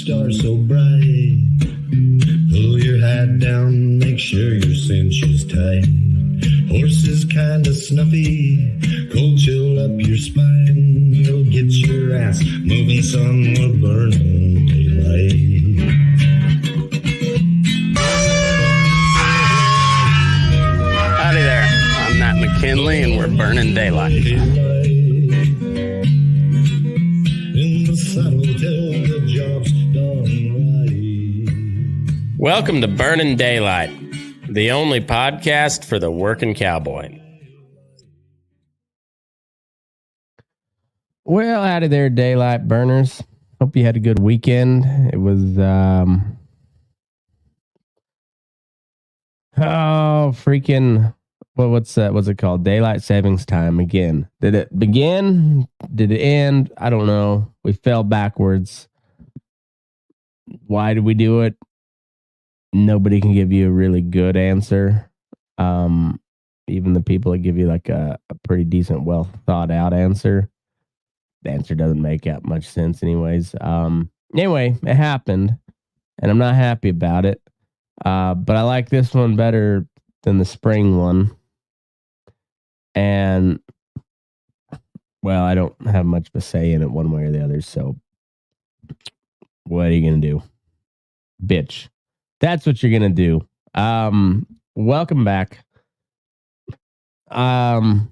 star so bright. Pull your hat down, make sure your cinch is tight. Horse is kinda snuffy, cold chill up your spine. You'll get your ass moving, son, we're burning daylight. Howdy there, I'm Matt McKinley and we're burning daylight. In the saddle till the job's done right. Welcome to Burning Daylight, the only podcast for the working cowboy. Well, howdy there, daylight burners. Hope you had a good weekend. It was, what's it called? Daylight savings time again. Did it begin? Did it end? I don't know. We fell backwards. Why did we do it? Nobody can give you a really good answer. Even the people that give you like a pretty decent, well thought out answer, the answer doesn't make that much sense anyways. Anyway, it happened and I'm not happy about it. But I like this one better than the spring one. And well, I don't have much of a say in it one way or the other. So what are you going to do? Bitch. That's what you're going to do. Welcome back. I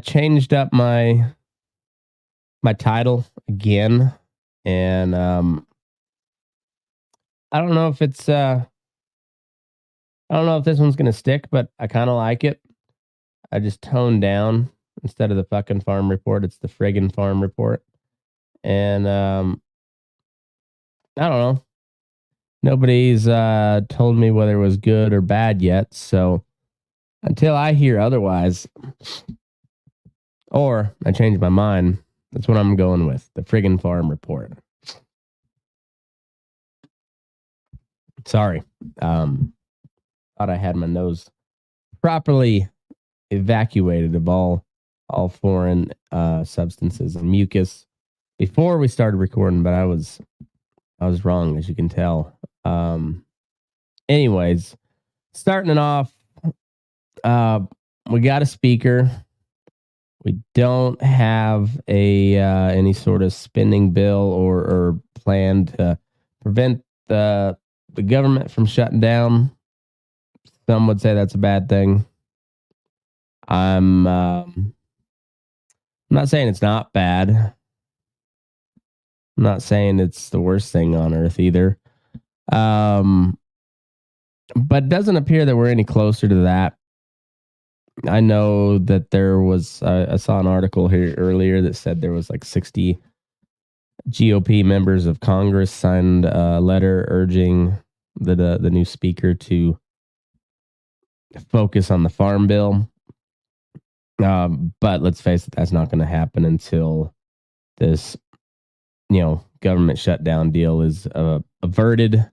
changed up my title again, and I don't know if it's I don't know if this one's gonna stick, but I kind of like it. I just toned down instead of the fucking farm report. It's the friggin' farm report, and I don't know. Nobody's told me whether it was good or bad yet, so until I hear otherwise, or I change my mind, that's what I'm going with. The friggin' farm report. Sorry. Thought I had my nose properly evacuated of all foreign substances and mucus before we started recording, but I was wrong, as you can tell. Anyways, starting it off, we got a speaker. We don't have any sort of spending bill or plan to prevent the government from shutting down. Some would say that's a bad thing. I'm not saying it's not bad. I'm not saying it's the worst thing on earth either. But it doesn't appear that we're any closer to that. I know that there was, I saw an article here earlier that said there was like 60 GOP members of Congress signed a letter urging the new speaker to focus on the farm bill. But let's face it, that's not going to happen until this, government shutdown deal is averted.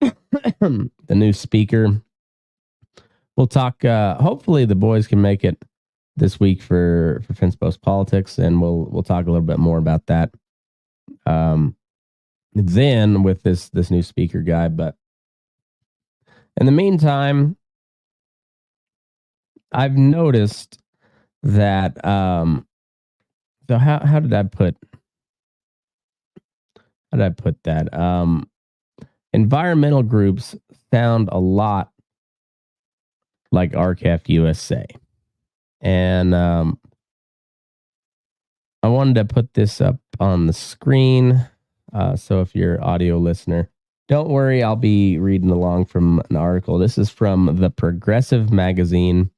The new speaker. We'll talk. Hopefully, the boys can make it this week for Fence Post Politics, and we'll talk a little bit more about that. Then with this new speaker guy, but in the meantime, I've noticed that. So how did I put? How did I put that? Environmental groups sound a lot like RCAF USA. And I wanted to put this up on the screen. So if you're an audio listener, don't worry, I'll be reading along from an article. This is from The Progressive Magazine.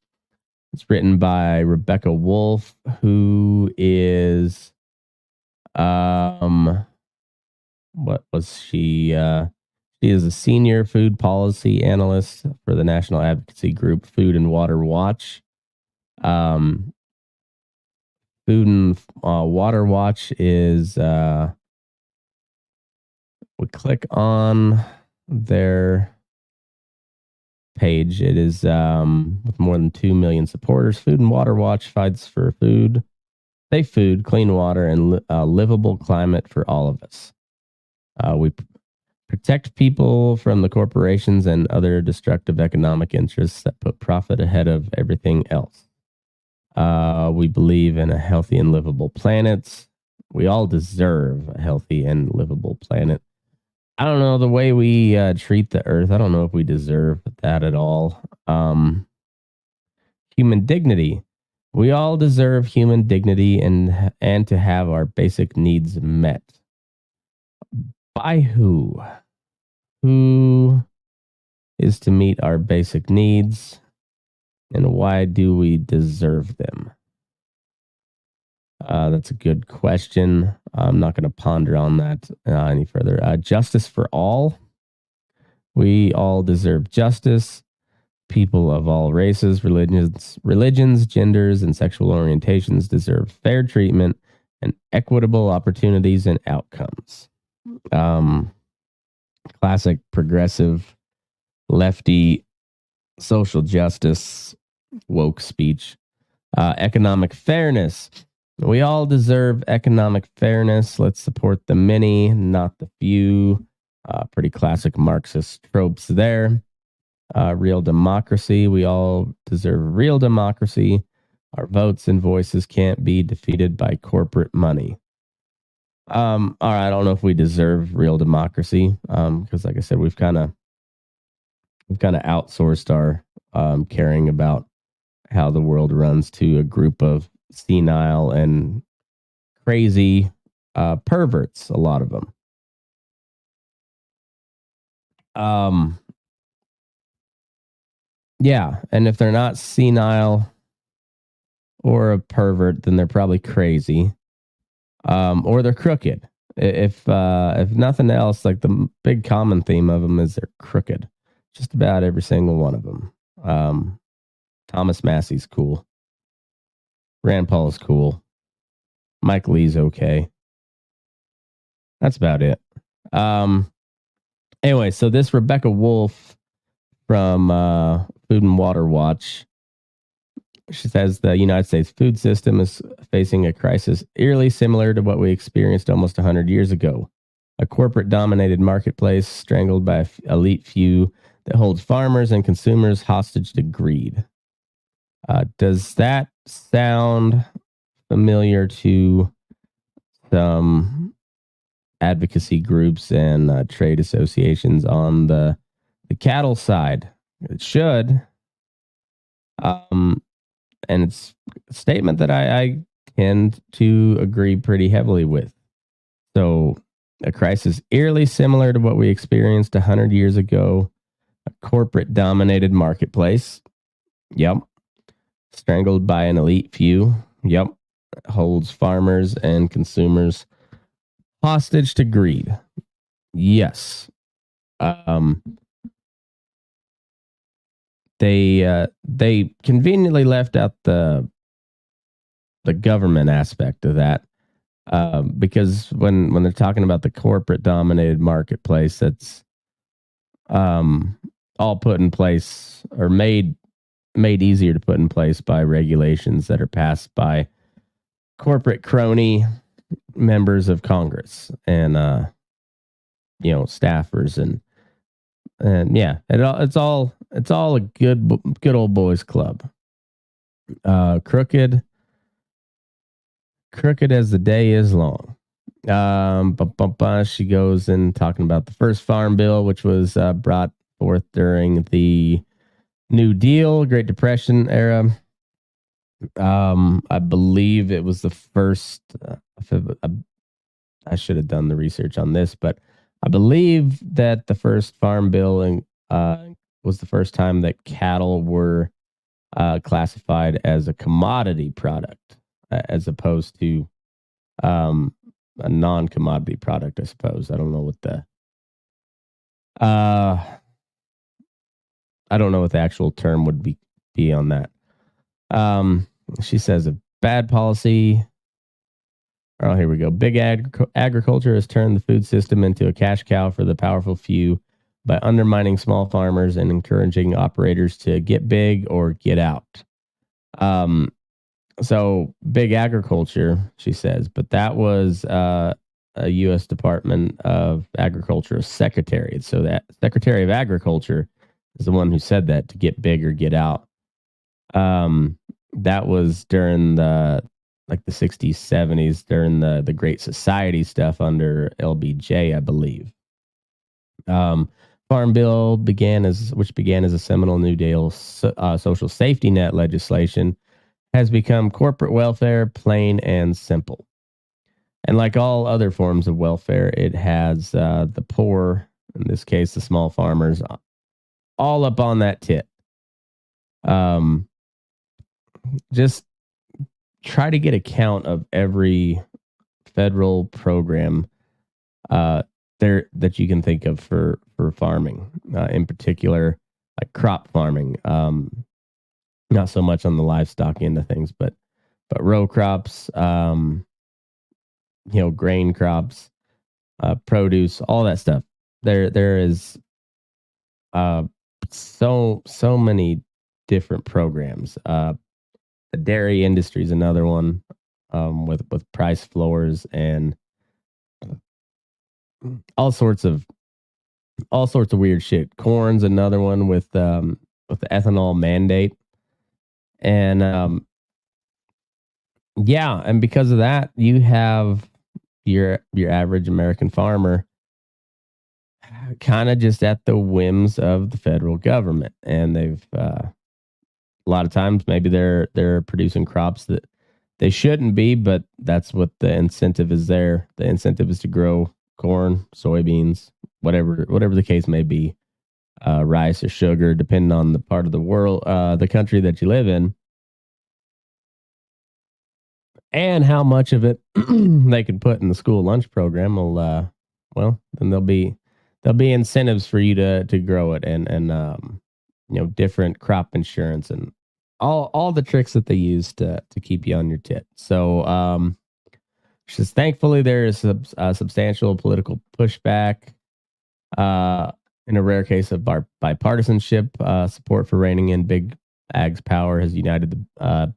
It's written by Rebecca Wolf, who is, what was she? She is a senior food policy analyst for the national advocacy group Food and Water Watch. Food and Water Watch is, we click on their page. It is with more than 2 million supporters. Food and Water Watch fights for food, safe food, clean water, and a livable climate for all of us. We protect people from the corporations and other destructive economic interests that put profit ahead of everything else. We believe in a healthy and livable planet. We all deserve a healthy and livable planet. I don't know, the way we treat the earth, I don't know if we deserve that at all. Human dignity. We all deserve human dignity and to have our basic needs met. By who? Who is to meet our basic needs, and why do we deserve them? That's a good question. I'm not going to ponder on that any further. Justice for all. We all deserve justice. People of all races, religions, genders, and sexual orientations deserve fair treatment and equitable opportunities and outcomes. Classic progressive lefty social justice woke speech. Economic fairness. We all deserve economic fairness. Let's support the many, not the few. Pretty classic Marxist tropes there. Real democracy. We all deserve real democracy. Our votes and voices can't be defeated by corporate money. All right, I don't know if we deserve real democracy, because like I said, we've kind of outsourced our caring about how the world runs to a group of senile and crazy perverts, a lot of them. Yeah, and if they're not senile or a pervert, then they're probably crazy, or they're crooked. If nothing else, like the big common theme of them is they're crooked. Just about every single one of them. Thomas Massey's cool. Rand Paul's cool. Mike Lee's okay. That's about it. Anyway, so this Rebecca Wolf from Food and Water Watch, she says the United States food system is facing a crisis eerily similar to what we experienced almost 100 years ago. A corporate-dominated marketplace strangled by an elite few that holds farmers and consumers hostage to greed. Does that sound familiar to some advocacy groups and trade associations on the cattle side? It should. And it's a statement that I tend to agree pretty heavily with. So, a crisis eerily similar to what we experienced 100 years ago. A corporate-dominated marketplace. Yep. Strangled by an elite few. Yep. Holds farmers and consumers hostage to greed. Yes. They conveniently left out the government aspect of that, because when they're talking about the corporate dominated marketplace, that's all put in place or made easier to put in place by regulations that are passed by corporate crony members of Congress and staffers and yeah, it's all a good old boys club. Crooked as the day is long. She goes in talking about the first farm bill, which was brought forth during the New Deal, Great Depression era. I believe it was the first. I should have done the research on this, but I believe that the first farm bill was the first time that cattle were classified as a commodity product, as opposed to a non-commodity product, I suppose. I don't know what the actual term would be on that. She says a bad policy. Oh, here we go. Big agriculture has turned the food system into a cash cow for the powerful few by undermining small farmers and encouraging operators to get big or get out. So big agriculture, she says, but that was a U.S. Department of Agriculture secretary. So that Secretary of Agriculture is the one who said that to get big or get out. That was during the 60s, 70s, during the Great Society stuff under LBJ, I believe. Farm Bill began as a seminal New Deal social safety net legislation, has become corporate welfare, plain and simple. And like all other forms of welfare, it has the poor, in this case, the small farmers, all up on that tit. Just try to get a count of every federal program there that you can think of for farming, in particular, like crop farming. Not so much on the livestock end of things, but row crops, grain crops, produce, all that stuff. There is so many different programs. The dairy industry is another one, with price floors and all sorts of weird shit. Corn's another one with the ethanol mandate. And and because of that, you have your average American farmer kind of just at the whims of the federal government, and they've a lot of times maybe they're producing crops that they shouldn't be, but that's what the incentive is there. The incentive is to grow corn, soybeans, whatever the case may be, rice or sugar, depending on the part of the world, the country that you live in, and how much of it they can put in the school lunch program. Then there'll be incentives for you to grow it, and different crop insurance and all the tricks that they use to keep you on your tit. So she says, thankfully, there is substantial political pushback. In a rare case of bipartisanship, support for reining in big ag's power has united the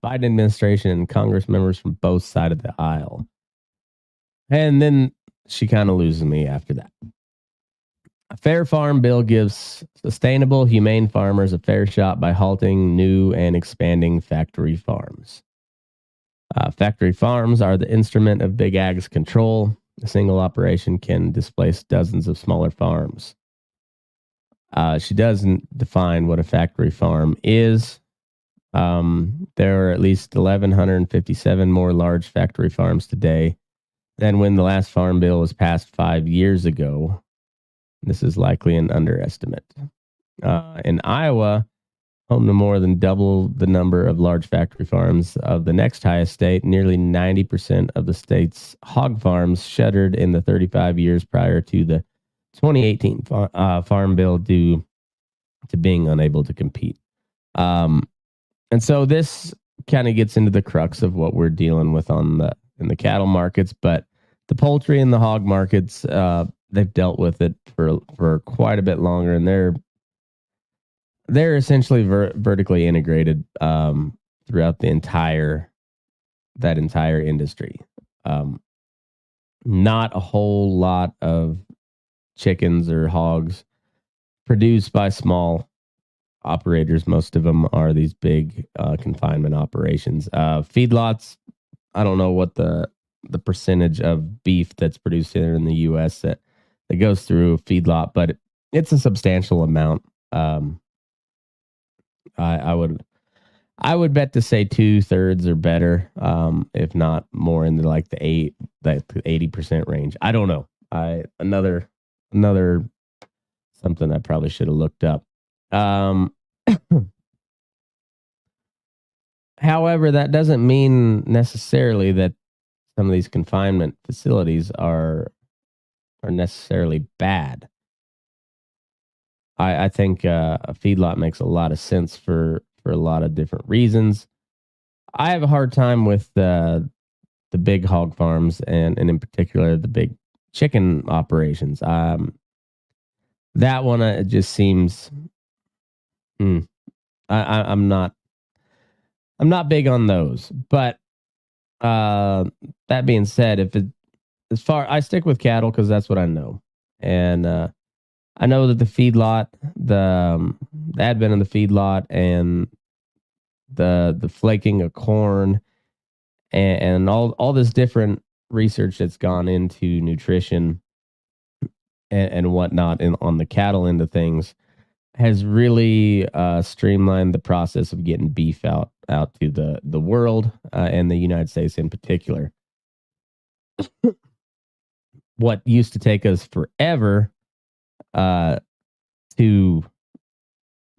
Biden administration and Congress members from both sides of the aisle. And then she kind of loses me after that. A fair farm bill gives sustainable, humane farmers a fair shot by halting new and expanding factory farms. Factory farms are the instrument of big ag's control. A single operation can displace dozens of smaller farms. She doesn't define what a factory farm is. There are at least 1,157 more large factory farms today than when the last farm bill was passed 5 years ago. This is likely an underestimate. In Iowa, home to more than double the number of large factory farms of the next highest state, nearly 90% of the state's hog farms shuttered in the 35 years prior to the 2018 farm bill due to being unable to compete. And so this kind of gets into the crux of what we're dealing with in the cattle markets, but the poultry and the hog markets, they've dealt with it for quite a bit longer, and they're essentially vertically integrated throughout the entire industry. Not a whole lot of chickens or hogs produced by small operators. Most of them are these big confinement operations. Feedlots, I don't know what the percentage of beef that's produced here in the U.S. that goes through a feedlot, but it's a substantial amount. I would bet to say 2/3 or better, if not more, in the 80% range. I don't know. Another something I probably should have looked up. However, that doesn't mean necessarily that some of these confinement facilities are necessarily bad. I think a feedlot makes a lot of sense for a lot of different reasons. I have a hard time with the big hog farms and in particular the big chicken operations. That one it just seems I'm not I'm not big on those. But that being said, I stick with cattle because that's what I know. And I know that the feedlot, the advent of the feedlot and the flaking of corn and all this different research that's gone into nutrition and whatnot on the cattle end of things has really streamlined the process of getting beef out to the world and the United States in particular. What used to take us forever to,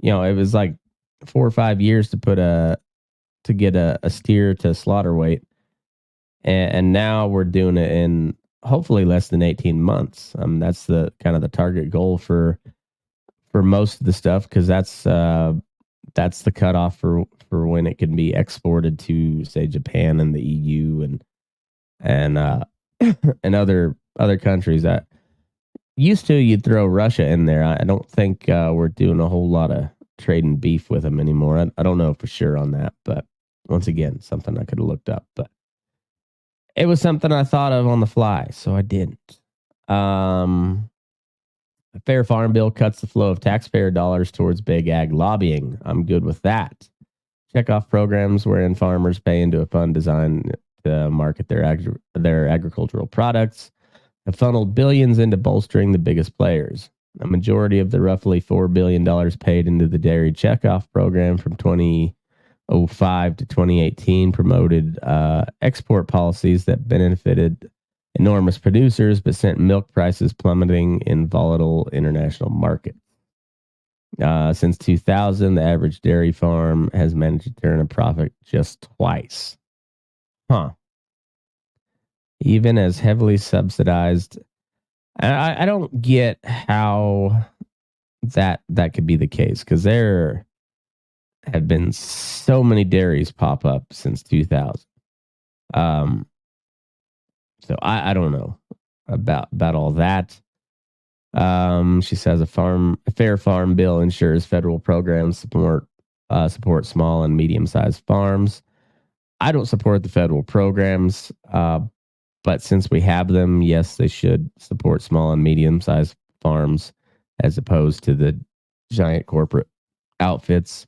it was like 4 or 5 years to get a steer to slaughter weight, and now we're doing it in hopefully less than 18 months. That's the kind of the target goal for most of the stuff, because that's the cutoff for when it can be exported to, say, Japan and the EU and and other countries. That used to, you'd throw Russia in there. I don't think we're doing a whole lot of trading beef with them anymore. I don't know for sure on that, but once again, something I could have looked up, but it was something I thought of on the fly, so I didn't. A fair farm bill cuts the flow of taxpayer dollars towards big ag lobbying. I'm good with that. Check off programs wherein farmers pay into a fund designed to market their agricultural products have funneled billions into bolstering the biggest players. A majority of the roughly $4 billion paid into the dairy checkoff program from 2005 to 2018 promoted export policies that benefited enormous producers but sent milk prices plummeting in volatile international markets. Since 2000, the average dairy farm has managed to turn a profit just twice. Even as heavily subsidized. I don't get how that could be the case, because there have been so many dairies pop up since 2000. So I don't know about all that. She says a fair farm bill ensures federal programs support small and medium-sized farms. I don't support the federal programs, but since we have them, yes, they should support small and medium-sized farms as opposed to the giant corporate outfits.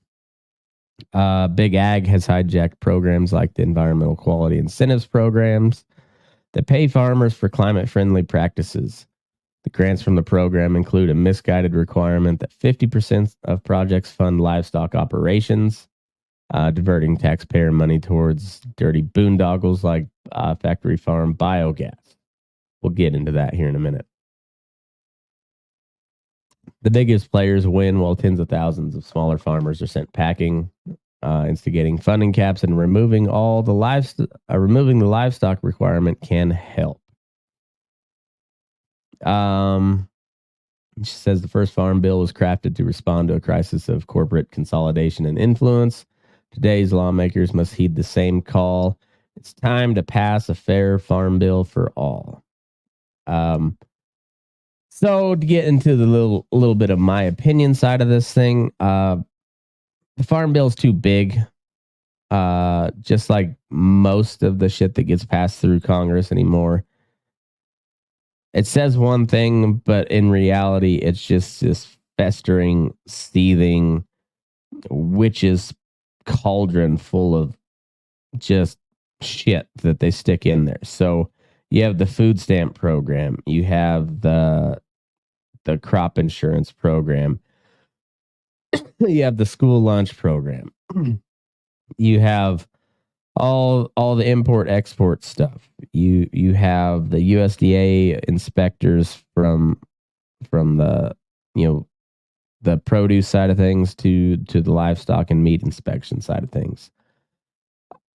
Big Ag has hijacked programs like the Environmental Quality Incentives programs that pay farmers for climate-friendly practices. The grants from the program include a misguided requirement that 50% of projects fund livestock operations, diverting taxpayer money towards dirty boondoggles like factory farm biogas. We'll get into that here in a minute. The biggest players win while tens of thousands of smaller farmers are sent packing. Instigating funding caps and removing the livestock requirement can help. She says the first farm bill was crafted to respond to a crisis of corporate consolidation and influence. Today's lawmakers must heed the same call. It's time to pass a fair farm bill for all. So to get into the little bit of my opinion side of this thing, the farm bill is too big. Just like most of the shit that gets passed through Congress anymore. It says one thing, but in reality, it's just this festering, seething, witch's cauldron full of just shit that they stick in there. So you have the food stamp program, you have the crop insurance program, you have the school lunch program, you have all the import export stuff. You have the USDA inspectors from the the produce side of things to the livestock and meat inspection side of things.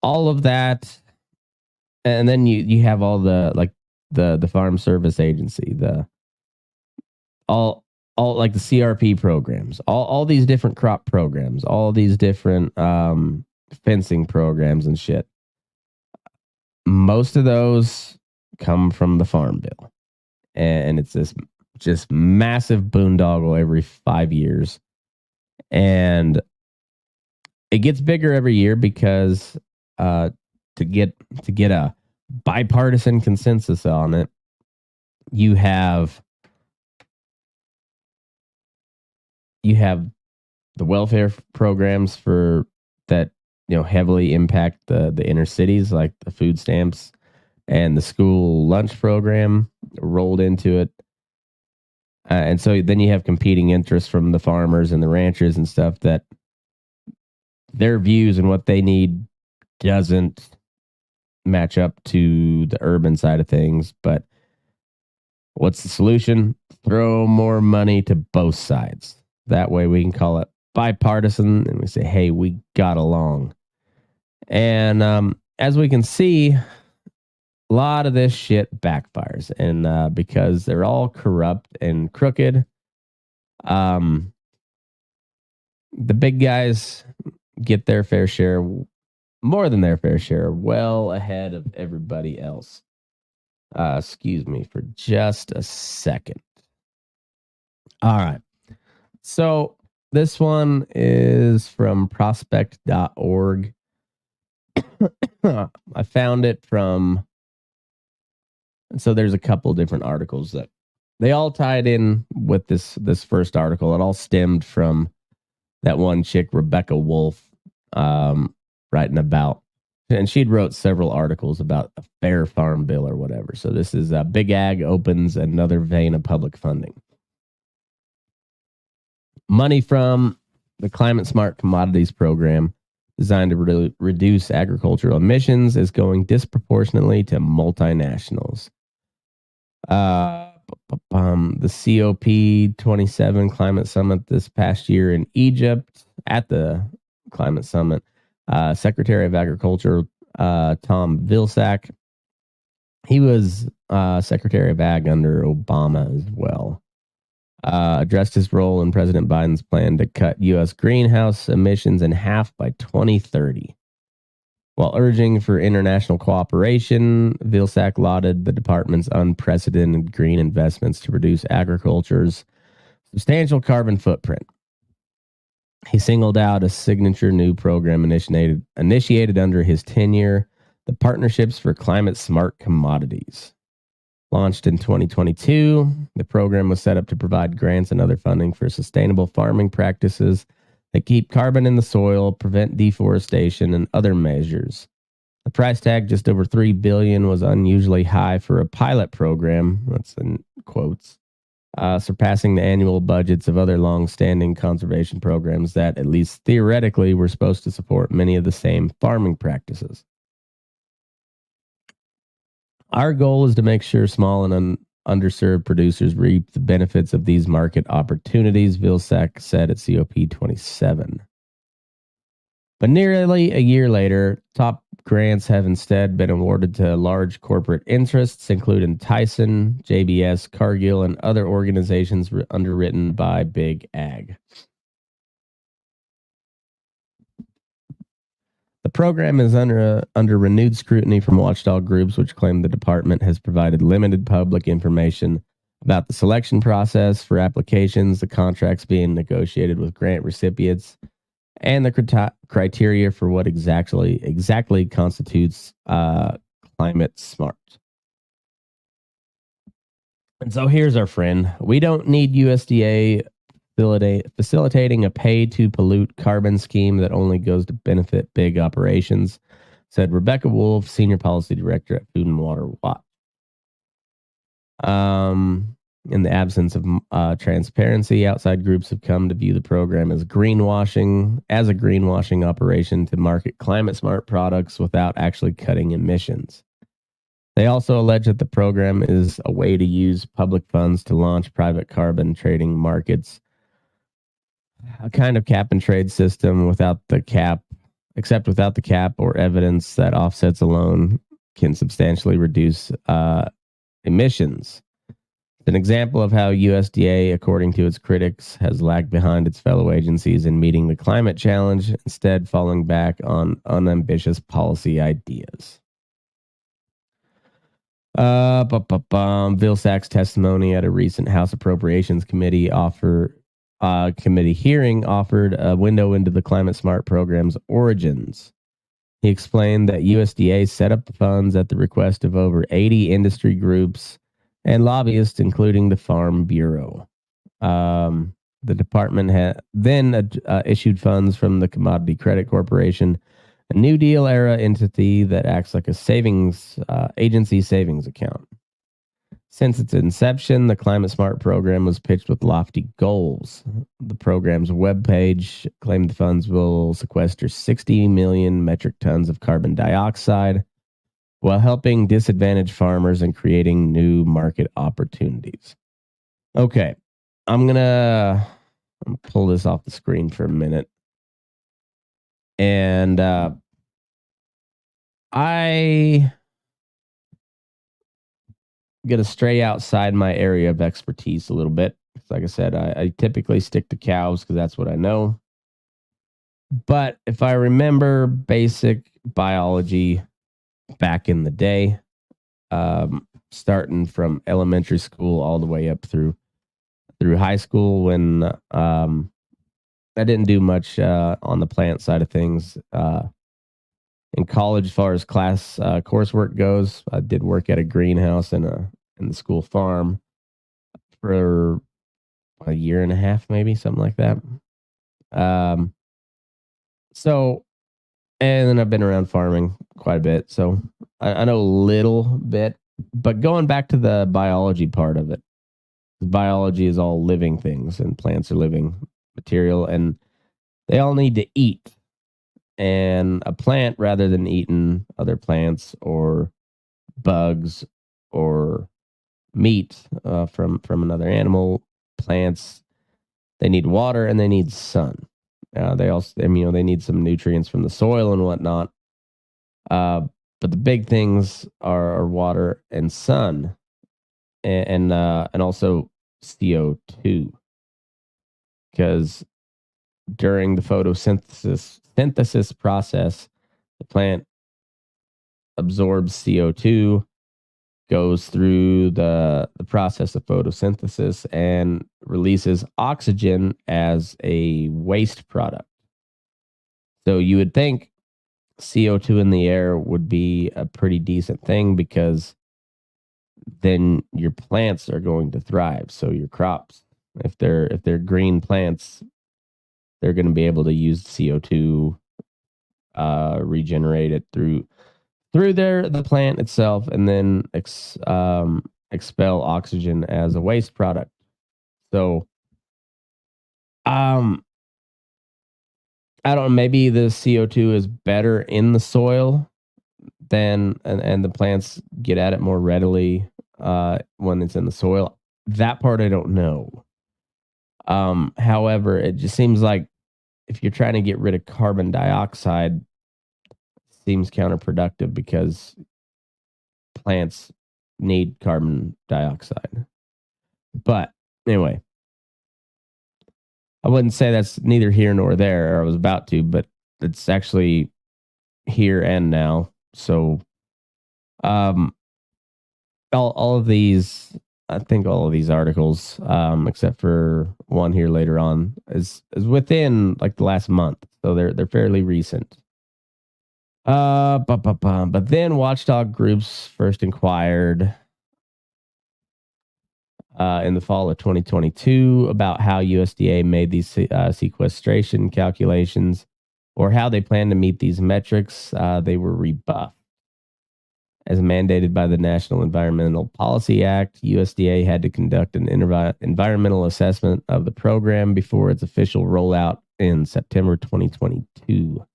All of that, and then you have all the farm service agency, all like the CRP programs, all these different crop programs, all these different fencing programs and shit. Most of those come from the farm bill, and it's this just massive boondoggle every 5 years. And it gets bigger every year because to get a bipartisan consensus on it, you have the welfare programs for that, heavily impact the inner cities, like the food stamps and the school lunch program rolled into it. And so then you have competing interests from the farmers and the ranchers and stuff that their views and what they need doesn't match up to the urban side of things. But what's the solution? Throw more money to both sides. That way we can call it bipartisan and we say, hey, we got along. And as we can see, a lot of this shit backfires. And because they're all corrupt and crooked, the big guys get their fair share, more than their fair share, well ahead of everybody else. Excuse me for just a second. All right. So this one is from prospect.org. I found it from, so there's a couple different articles that they all tied in with this first article. It all stemmed from that one chick, Rebecca Wolf, writing about, and she'd wrote several articles about a fair farm bill or whatever. So this is Big Ag opens another vein of public funding. Money from the Climate Smart Commodities Program, designed to reduce agricultural emissions, is going disproportionately to multinationals. The COP27 Climate Summit this past year in Egypt, at the Climate Summit, Secretary of Agriculture Tom Vilsack, he was Secretary of Ag under Obama as well, addressed his role in President Biden's plan to cut U.S. greenhouse emissions in half by 2030. While urging for international cooperation, Vilsack lauded the department's unprecedented green investments to reduce agriculture's substantial carbon footprint. He singled out a signature new program initiated under his tenure, the Partnerships for Climate Smart Commodities. Launched in 2022, the program was set up to provide grants and other funding for sustainable farming practices that keep carbon in the soil, prevent deforestation, and other measures. The price tag, just over $3 billion, was unusually high for a pilot program. That's in quotes. Surpassing the annual budgets of other long-standing conservation programs that, at least theoretically, were supposed to support many of the same farming practices. Our goal is to make sure small and underserved producers reap the benefits of these market opportunities, Vilsack said at COP27. But nearly a year later, top grants have instead been awarded to large corporate interests, including Tyson, JBS, Cargill, and other organizations underwritten by Big Ag. The program is under renewed scrutiny from watchdog groups, which claim the department has provided limited public information about the selection process for applications, the contracts being negotiated with grant recipients, and the criteria for what exactly constitutes climate smart. And so here's our friend. We don't need USDA facilitating a pay-to-pollute carbon scheme that only goes to benefit big operations, said Rebecca Wolf, Senior Policy Director at Food and Water Watch. In the absence of transparency, outside groups have come to view the program as a greenwashing operation to market climate-smart products without actually cutting emissions. They also allege that the program is a way to use public funds to launch private carbon trading markets, a kind of cap and trade system without the cap or evidence that offsets alone can substantially reduce emissions. An example of how USDA, according to its critics, has lagged behind its fellow agencies in meeting the climate challenge, instead falling back on unambitious policy ideas. Vilsack's testimony at a recent House Appropriations Committee committee hearing offered a window into the Climate Smart program's origins. He explained that USDA set up the funds at the request of over 80 industry groups and lobbyists, including the Farm Bureau. The department had then issued funds from the Commodity Credit Corporation, a New Deal era entity that acts like a savings agency savings account. Since its inception, the Climate Smart program was pitched with lofty goals. The program's webpage claimed the funds will sequester 60 million metric tons of carbon dioxide while helping disadvantaged farmers and creating new market opportunities. Okay, I'm going to pull this off the screen for a minute. And I going to stray outside my area of expertise a little bit. Like I said, I typically stick to cows because that's what I know. But if I remember basic biology back in the day, starting from elementary school all the way up through high school, when I didn't do much on the plant side of things. In college, as far as class coursework goes, I did work at a greenhouse in the school farm for a year and a half, maybe something like that. So, and then I've been around farming quite a bit, so I know a little bit. But going back to the biology part of it, biology is all living things, and plants are living material, and they all need to eat. And a plant, rather than eating other plants or bugs or meat from another animal, plants, they need water and they need sun. They also, they need some nutrients from the soil and whatnot. But the big things are water and sun, and also CO2, because during the photosynthesis process, the plant absorbs CO2, goes through the process of photosynthesis, and releases oxygen as a waste product. So you would think CO2 in the air would be a pretty decent thing, because then your plants are going to thrive. So your crops, if they're green plants, they're going to be able to use CO2, regenerate it through the plant itself, and then expel oxygen as a waste product. So, I don't know, maybe the CO2 is better in the soil than, and the plants get at it more readily when it's in the soil. That part I don't know. However, it just seems like if you're trying to get rid of carbon dioxide, it seems counterproductive, because plants need carbon dioxide. But anyway, I wouldn't say that's neither here nor there, or I was about to, but it's actually here and now. So, all of these, I think all of these articles, except for one here later on, is within like the last month, so they're fairly recent. But then watchdog groups first inquired in the fall of 2022 about how USDA made these sequestration calculations, or how they plan to meet these metrics. They were rebuffed. As mandated by the National Environmental Policy Act, USDA had to conduct an environmental assessment of the program before its official rollout in September 2022.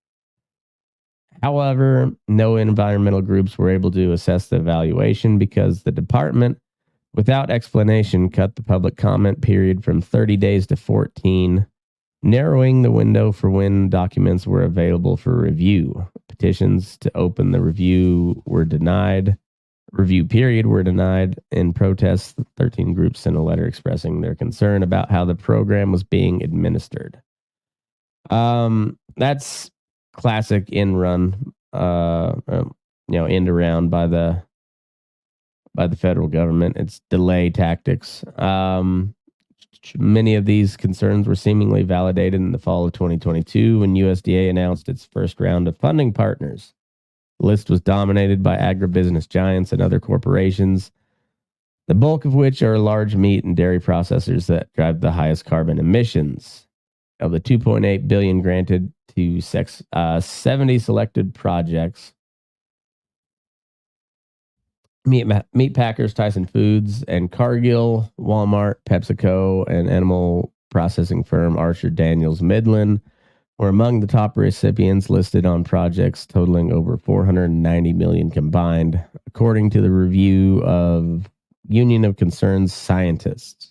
However, no environmental groups were able to assess the evaluation, because the department, without explanation, cut the public comment period from 30 days to 14, narrowing the window for when documents were available for review. Petitions to open the review period were denied. In protest, 13 groups sent a letter expressing their concern about how the program was being administered. That's classic end run, end around by the federal government. It's delay tactics. Many of these concerns were seemingly validated in the fall of 2022 when USDA announced its first round of funding partners. The list was dominated by agribusiness giants and other corporations, the bulk of which are large meat and dairy processors that drive the highest carbon emissions. Of the $2.8 billion granted to 70 selected projects, meat packers Tyson Foods and Cargill, Walmart, PepsiCo, and animal processing firm Archer Daniels Midland were among the top recipients listed on projects totaling over $490 million combined, according to the review of Union of Concerned Scientists.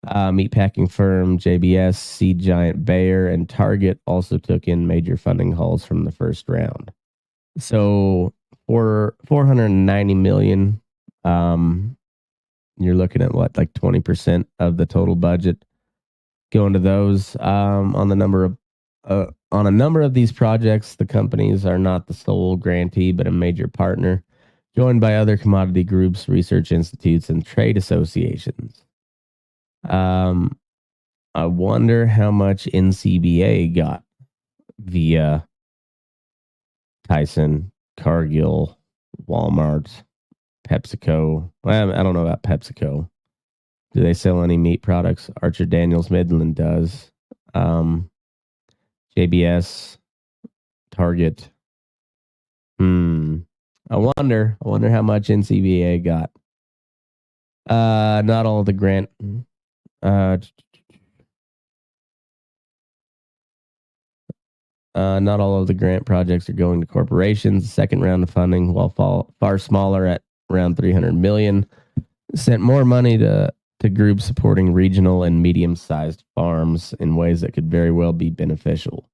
Meatpacking firm JBS, seed giant Bayer, and Target also took in major funding hauls from the first round. So for $490 million, you're looking at what, like 20% of the total budget going to those. On a number of these projects, the companies are not the sole grantee, but a major partner, joined by other commodity groups, research institutes, and trade associations. I wonder how much NCBA got via Tyson, Cargill, Walmart, PepsiCo. Well, I don't know about PepsiCo. Do they sell any meat products? Archer Daniels Midland does. JBS, Target. I wonder how much NCBA got. Not all of the grant. Not all of the grant projects are going to corporations. The second round of funding, while far smaller at around $300 million, sent more money to groups supporting regional and medium-sized farms in ways that could very well be beneficial.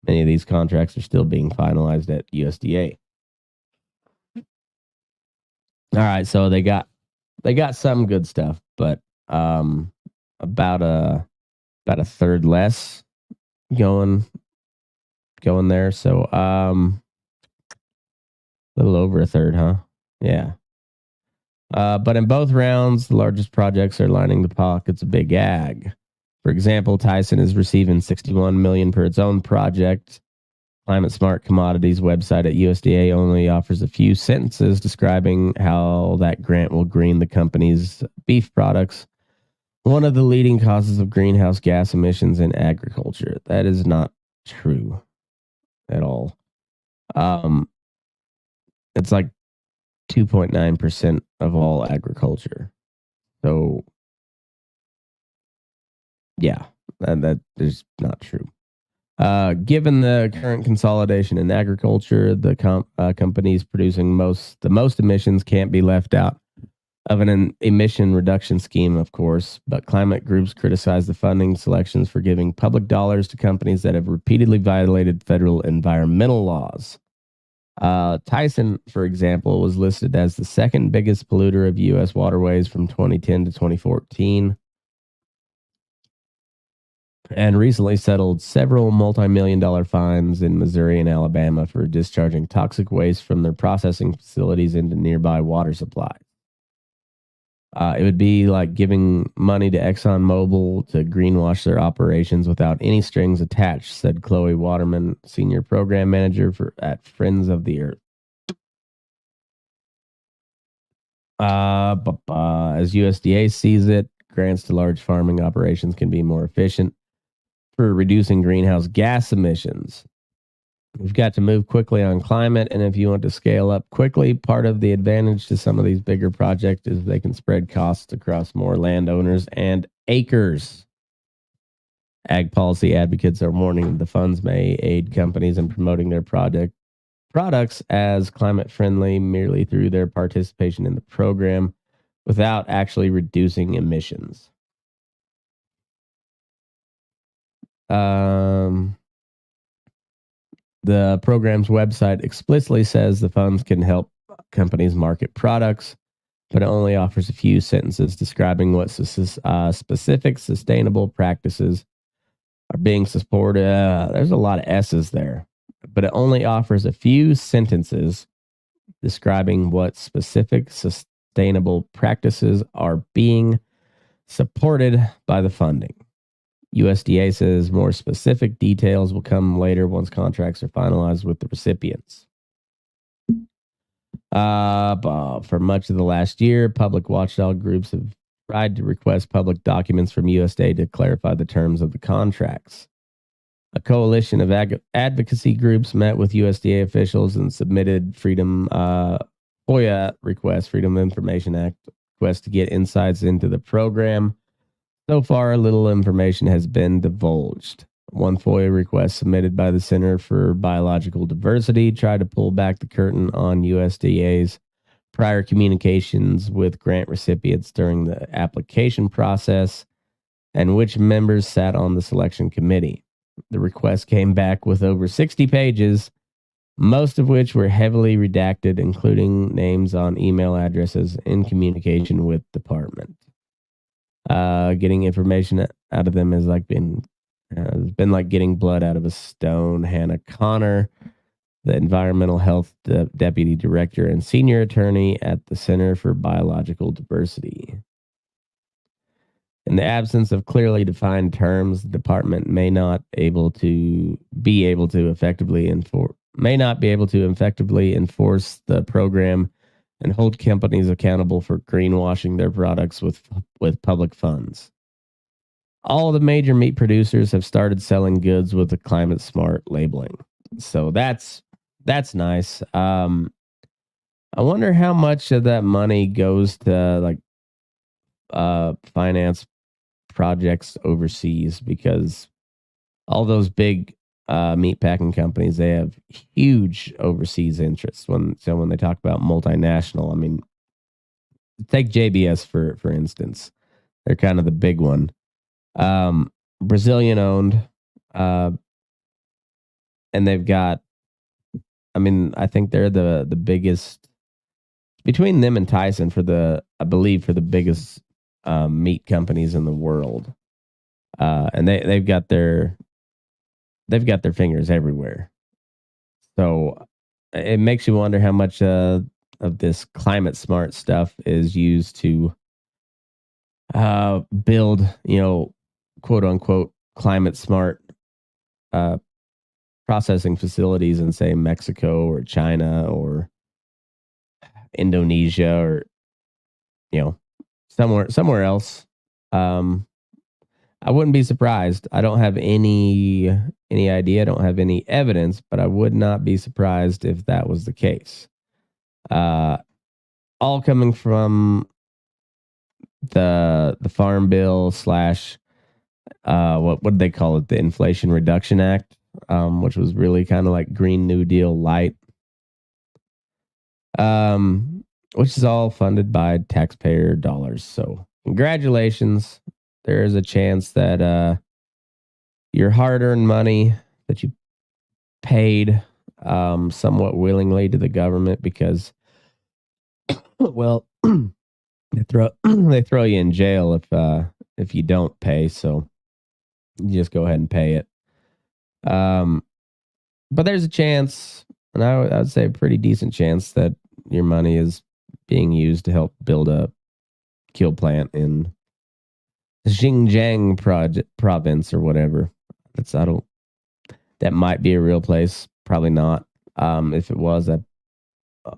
Many of these contracts are still being finalized at USDA. All right, so they got some good stuff, but about a third less going there. So a little over a third, huh? Yeah. But in both rounds, the largest projects are lining the pockets of big ag. For example, Tyson is receiving $61 million per its own project. Climate Smart Commodities website at USDA only offers a few sentences describing how that grant will green the company's beef products, one of the leading causes of greenhouse gas emissions in agriculture. That is not true at all. It's like 2.9% of all agriculture. So, yeah, that is not true. Given the current consolidation in agriculture, the companies producing the most emissions can't be left out of an emission reduction scheme, of course, but climate groups criticize the funding selections for giving public dollars to companies that have repeatedly violated federal environmental laws. Tyson, for example, was listed as the second biggest polluter of U.S. waterways from 2010 to 2014 and recently settled several multi-million-dollar fines in Missouri and Alabama for discharging toxic waste from their processing facilities into nearby water supplies. It would be like giving money to ExxonMobil to greenwash their operations without any strings attached, said Chloe Waterman, Senior Program Manager at Friends of the Earth. As USDA sees it, grants to large farming operations can be more efficient for reducing greenhouse gas emissions. We've got to move quickly on climate, and if you want to scale up quickly, part of the advantage to some of these bigger projects is they can spread costs across more landowners and acres. Ag policy advocates are warning the funds may aid companies in promoting their products as climate friendly merely through their participation in the program without actually reducing emissions. The program's website explicitly says the funds can help companies market products, but it only offers a few sentences describing what specific sustainable practices are being supported. There's a lot of S's there, but it only offers a few sentences describing what specific sustainable practices are being supported by the funding. USDA says more specific details will come later once contracts are finalized with the recipients. For much of the last year, public watchdog groups have tried to request public documents from USDA to clarify the terms of the contracts. A coalition of advocacy groups met with USDA officials and submitted FOIA requests, Freedom of Information Act requests to get insights into the program. So far, little information has been divulged. One FOIA request submitted by the Center for Biological Diversity tried to pull back the curtain on USDA's prior communications with grant recipients during the application process and which members sat on the selection committee. The request came back with over 60 pages, most of which were heavily redacted, including names on email addresses in communication with department. Getting information out of them has been like getting blood out of a stone. Hannah Connor, the environmental health deputy director and senior attorney at the Center for Biological Diversity. In the absence of clearly defined terms, the department may not be able to effectively enforce the program and hold companies accountable for greenwashing their products with public funds. All of the major meat producers have started selling goods with the climate smart labeling. So that's nice. I wonder how much of that money goes to finance projects overseas, because all those big meat packing companies, they have huge overseas interests. When they talk about multinational, I mean, take JBS for instance. They're kind of the big one. Brazilian owned, and they've got, I think they're the biggest between them and Tyson for the biggest meat companies in the world. And they've got their fingers everywhere. So it makes you wonder how much of this climate smart stuff is used to build, quote unquote, climate smart processing facilities in, say, Mexico or China or Indonesia or, somewhere else. I wouldn't be surprised. I don't have any idea. I don't have any evidence, but I would not be surprised if that was the case. All coming from the Farm Bill / what did they call it? The Inflation Reduction Act, which was really kind of like Green New Deal light, which is all funded by taxpayer dollars. So congratulations. There is a chance that your hard-earned money that you paid somewhat willingly to the government, because, well, they throw you in jail if you don't pay. So you just go ahead and pay it. But there's a chance, and I would say a pretty decent chance, that your money is being used to help build a kill plant in Xinjiang province or whatever. That might be a real place. Probably not. If it was, I'm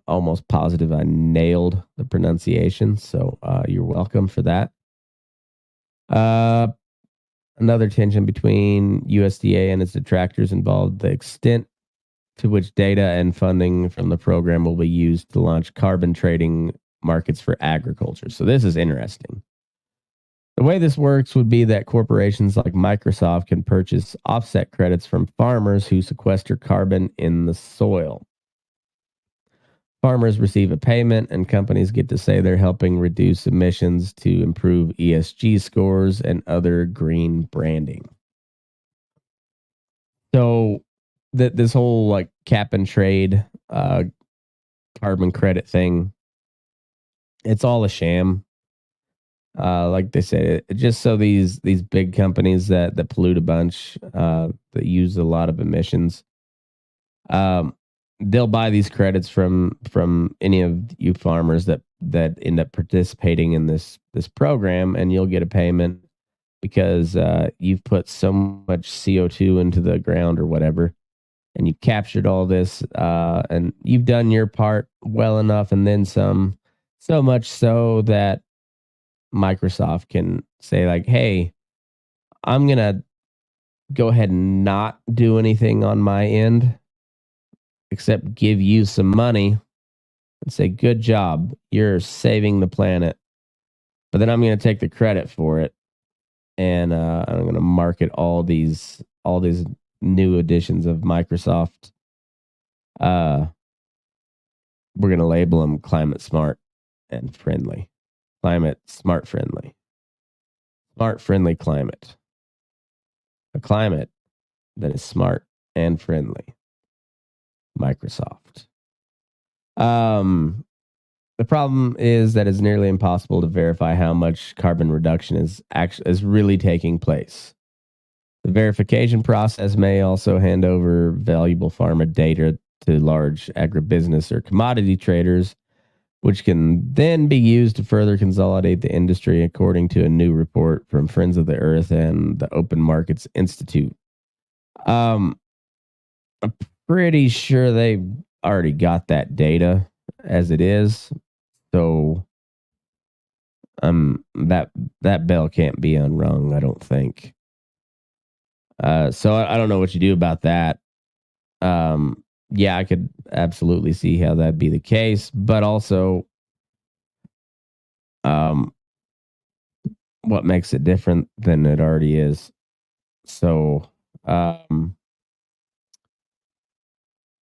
almost positive I nailed the pronunciation. So you're welcome for that. Another tension between USDA and its detractors involved the extent to which data and funding from the program will be used to launch carbon trading markets for agriculture. So this is interesting. The way this works would be that corporations like Microsoft can purchase offset credits from farmers who sequester carbon in the soil. Farmers receive a payment, and companies get to say they're helping reduce emissions to improve ESG scores and other green branding. So this whole cap and trade carbon credit thing, it's all a sham. Like they said, just so these big companies that pollute a bunch, that use a lot of emissions, they'll buy these credits from any of you farmers that that end up participating in this program, and you'll get a payment because you've put so much CO2 into the ground or whatever, and you've captured all this, and you've done your part well enough, and then some, so much so that Microsoft can say like, "Hey, I'm gonna go ahead and not do anything on my end, except give you some money and say, good job, you're saving the planet. But then I'm going to take the credit for it, and I'm going to market all these new editions of Microsoft. We're going to label them climate smart and friendly, climate smart friendly, smart friendly climate, a climate that is smart and friendly. Microsoft. The problem is that it's nearly impossible to verify how much carbon reduction is really taking place. The verification process may also hand over valuable pharma data to large agribusiness or commodity traders, which can then be used to further consolidate the industry, according to a new report from Friends of the Earth and the Open Markets Institute. I'm pretty sure they've already got that data as it is. So that bell can't be unrung, I don't think. So I don't know what you do about that. Yeah, I could absolutely see how that'd be the case, but also what makes it different than it already is. So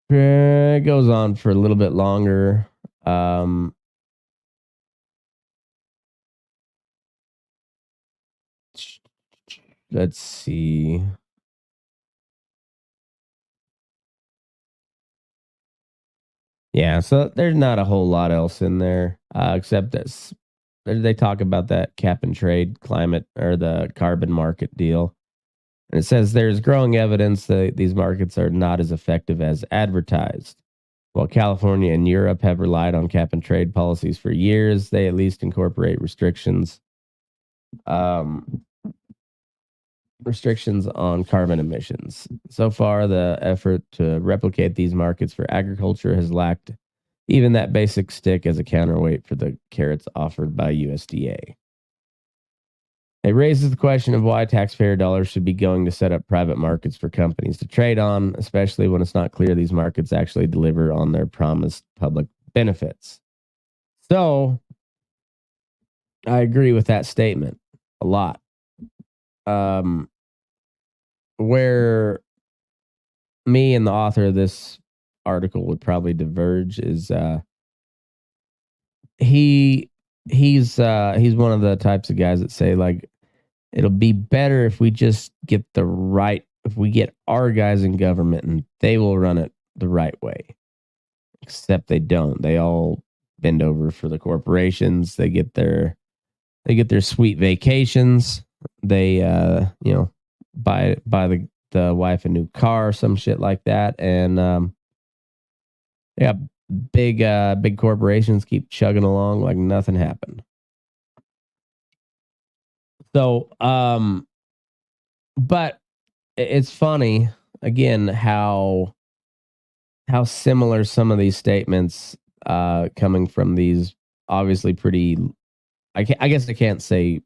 it goes on for a little bit longer. Let's see. Yeah, so there's not a whole lot else in there, except that they talk about that cap and trade climate or the carbon market deal. And it says there's growing evidence that these markets are not as effective as advertised. While California and Europe have relied on cap and trade policies for years, they at least incorporate restrictions on carbon emissions. So far, the effort to replicate these markets for agriculture has lacked even that basic stick as a counterweight for the carrots offered by USDA. It raises the question of why taxpayer dollars should be going to set up private markets for companies to trade on, especially when it's not clear these markets actually deliver on their promised public benefits. So, I agree with that statement a lot. Where me and the author of this article would probably diverge is he's one of the types of guys that say like it'll be better if we just get if we get our guys in government and they will run it the right way. Except they don't. They all bend over for the corporations. They get their sweet vacations. They buy the wife a new car, some shit like that, and yeah, big corporations keep chugging along like nothing happened. So, but it's funny again how similar some of these statements coming from these obviously pretty. I guess I can't say.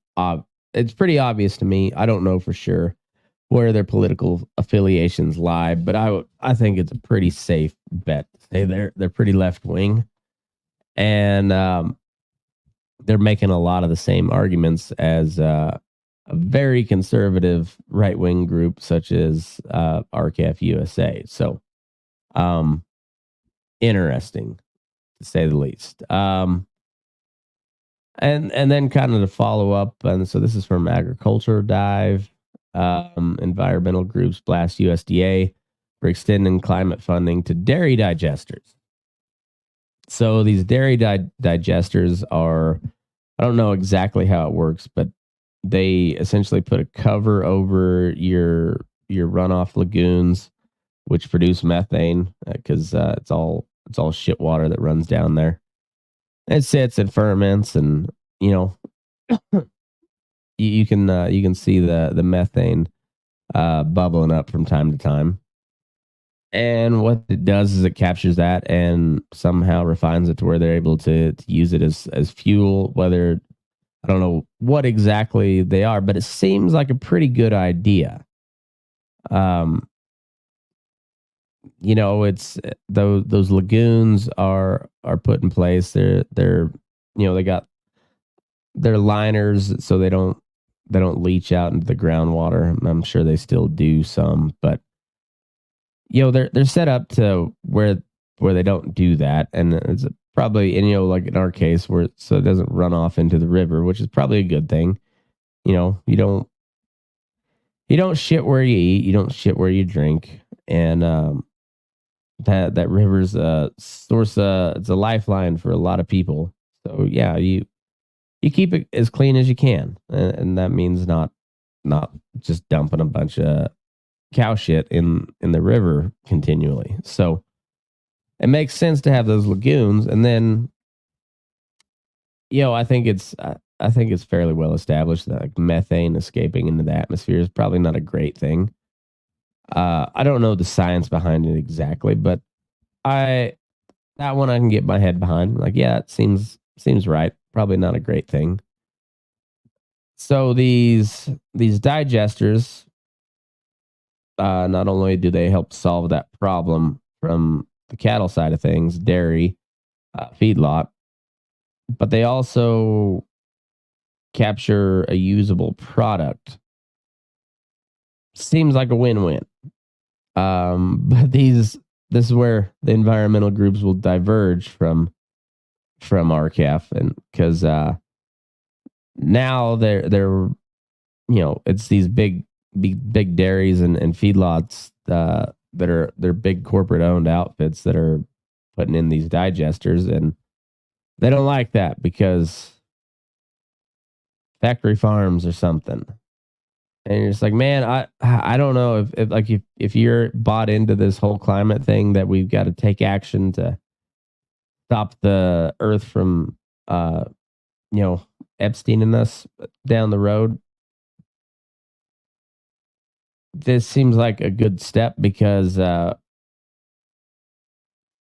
It's pretty obvious to me. I don't know for sure where their political affiliations lie, but I think it's a pretty safe bet to say they're pretty left wing, and they're making a lot of the same arguments as a very conservative right wing group such as RKF USA. So, interesting to say the least. And then kind of to follow up, and so this is from Agriculture Dive. Environmental groups blast USDA for extending climate funding to dairy digesters. So these dairy digesters are, I don't know exactly how it works, but they essentially put a cover over your runoff lagoons, which produce methane because it's all shit water that runs down there. It sits and ferments, and you know, you can see the methane bubbling up from time to time. And what it does is it captures that and somehow refines it to where they're able to use it as fuel. Whether I don't know what exactly they are, but it seems like a pretty good idea. Um, it's those lagoons are put in place. They're they got their liners so they don't leach out into the groundwater. I'm sure they still do some, but they're set up to where they don't do that, and it's probably, and like in our case, where so it doesn't run off into the river, which is probably a good thing. You don't shit where you eat, you don't shit where you drink, and that river's a source, it's a lifeline for a lot of people. So yeah, you keep it as clean as you can, and that means not just dumping a bunch of cow shit in the river continually. So it makes sense to have those lagoons, and then I think it's fairly well established that like methane escaping into the atmosphere is probably not a great thing. I don't know the science behind it exactly, but I that one I can get my head behind. Like, yeah, it seems right. Probably not a great thing. So these digesters, not only do they help solve that problem from the cattle side of things, dairy, feedlot, but they also capture a usable product. Seems like a win-win. But this is where the environmental groups will diverge from RCAF, and because now they're it's these big dairies and feedlots they're big corporate owned outfits that are putting in these digesters, and they don't like that because factory farms or something. And you're just like, man, I don't know if you're bought into this whole climate thing that we've got to take action to stop the earth from you know Epstein and us down the road. This seems like a good step because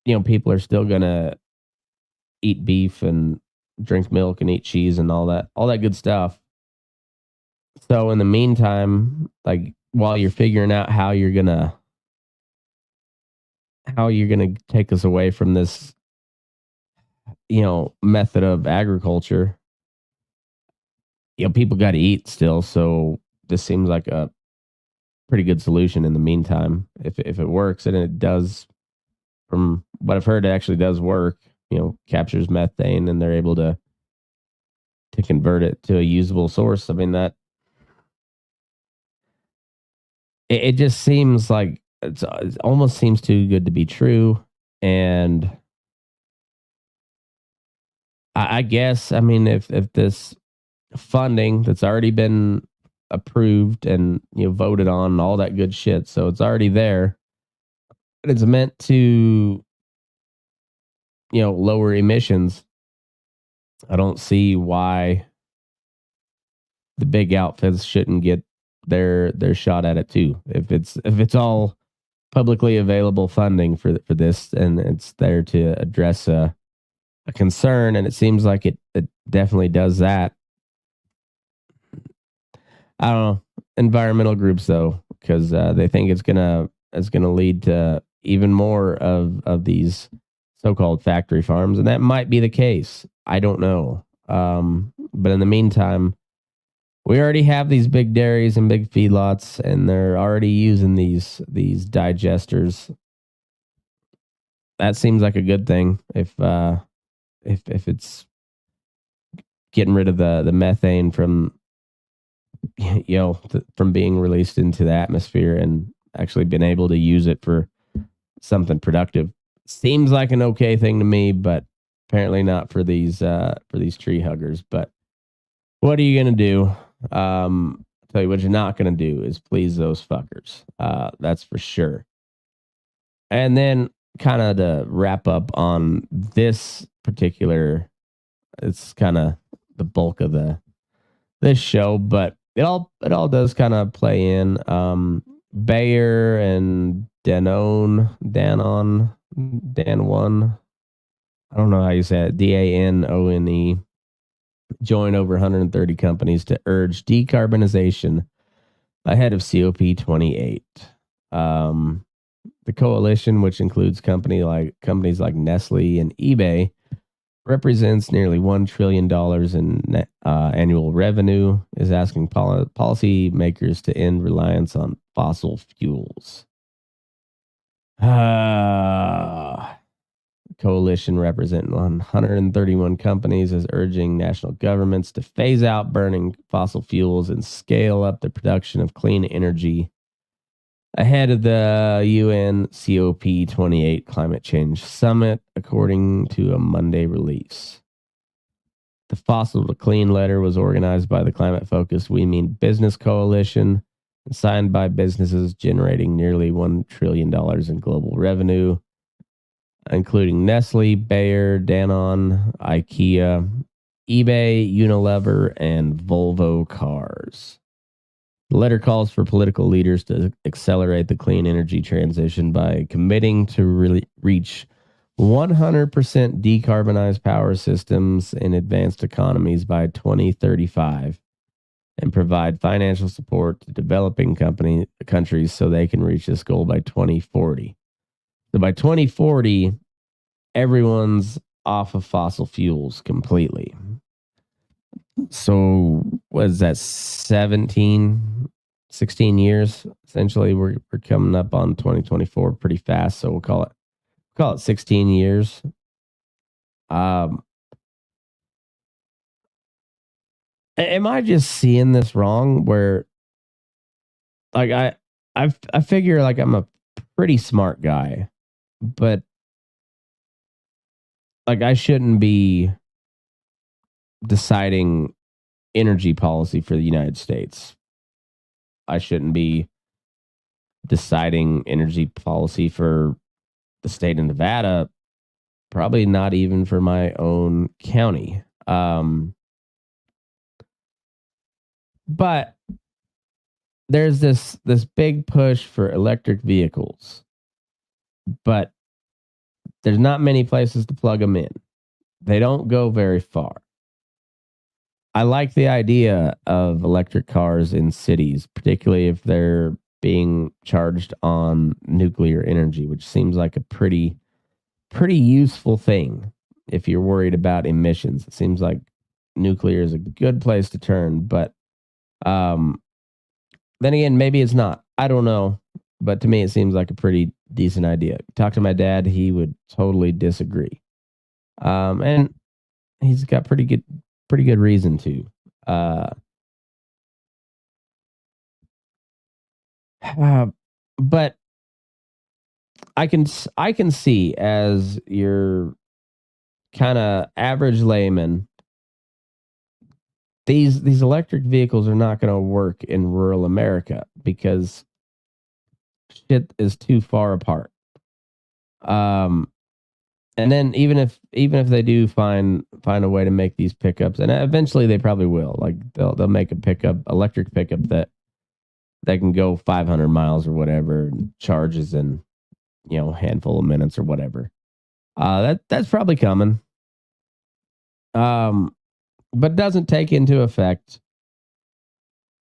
people are still gonna eat beef and drink milk and eat cheese and all that good stuff. So in the meantime, like while you're figuring out how you're gonna take us away from this, method of agriculture, people got to eat still. So this seems like a pretty good solution in the meantime. If it works, and it does, from what I've heard, it actually does work. Captures methane, and they're able to convert it to a usable source. I mean, that it just seems like it almost seems too good to be true. And I guess, I mean, if this funding that's already been approved and voted on and all that good shit, so it's already there, but it's meant to lower emissions. I don't see why the big outfits shouldn't get their shot at it too. If it's all publicly available funding for this, and it's there to address a concern, and it seems like it definitely does that. I don't know environmental groups though, because they think it's gonna lead to even more of these so-called factory farms, and that might be the case. I don't know. But in the meantime, we already have these big dairies and big feedlots, and they're already using these digesters. That seems like a good thing if it's getting rid of the methane from from being released into the atmosphere, and actually being able to use it for something productive. Seems like an okay thing to me, but apparently not for these tree huggers. But what are you gonna do? I'll tell you what you're not gonna do is please those fuckers. That's for sure. And then, kind of to wrap up on this particular it's kind of the bulk of this show, but it all does kind of play in. Bayer and Danon, Dan1. I don't know how you say it. DANONE joined over 130 companies to urge decarbonization ahead of COP28. The coalition, which includes companies like Nestle and eBay, represents nearly $1 trillion in annual revenue, is asking policy makers to end reliance on fossil fuels. Coalition representing 131 companies is urging national governments to phase out burning fossil fuels and scale up the production of clean energy ahead of the UN COP28 climate change summit, according to a Monday release. The Fossil to Clean letter was organized by the climate-focused We Mean Business Coalition and signed by businesses generating nearly $1 trillion in global revenue, including Nestle, Bayer, Danone, IKEA, eBay, Unilever, and Volvo Cars. The letter calls for political leaders to accelerate the clean energy transition by committing to reach 100% decarbonized power systems in advanced economies by 2035 and provide financial support to developing countries so they can reach this goal by 2040. So by 2040, everyone's off of fossil fuels completely. So what is that, 16 years? Essentially, we're coming up on 2024 pretty fast. So we'll call it 16 years. Am I just seeing this wrong? Where like I figure like I'm a pretty smart guy, but like I shouldn't be deciding energy policy for the United States. I shouldn't be deciding energy policy for the state of Nevada, probably not even for my own county. But there's this big push for electric vehicles, but there's not many places to plug them in. They don't go very far. I like the idea of electric cars in cities, particularly if they're being charged on nuclear energy, which seems like a pretty useful thing if you're worried about emissions. It seems like nuclear is a good place to turn, but then again, maybe it's not. I don't know, but to me, it seems like a pretty decent idea. Talk to my dad; he would totally disagree, and he's got pretty good reason to. But I can see, as your kind of average layman, these electric vehicles are not going to work in rural America because shit is too far apart. And then even if they do find a way to make these pickups, and eventually they probably will, like they'll make a electric pickup that can go 500 miles or whatever, and charges in a handful of minutes or whatever. That's probably coming. But doesn't take into effect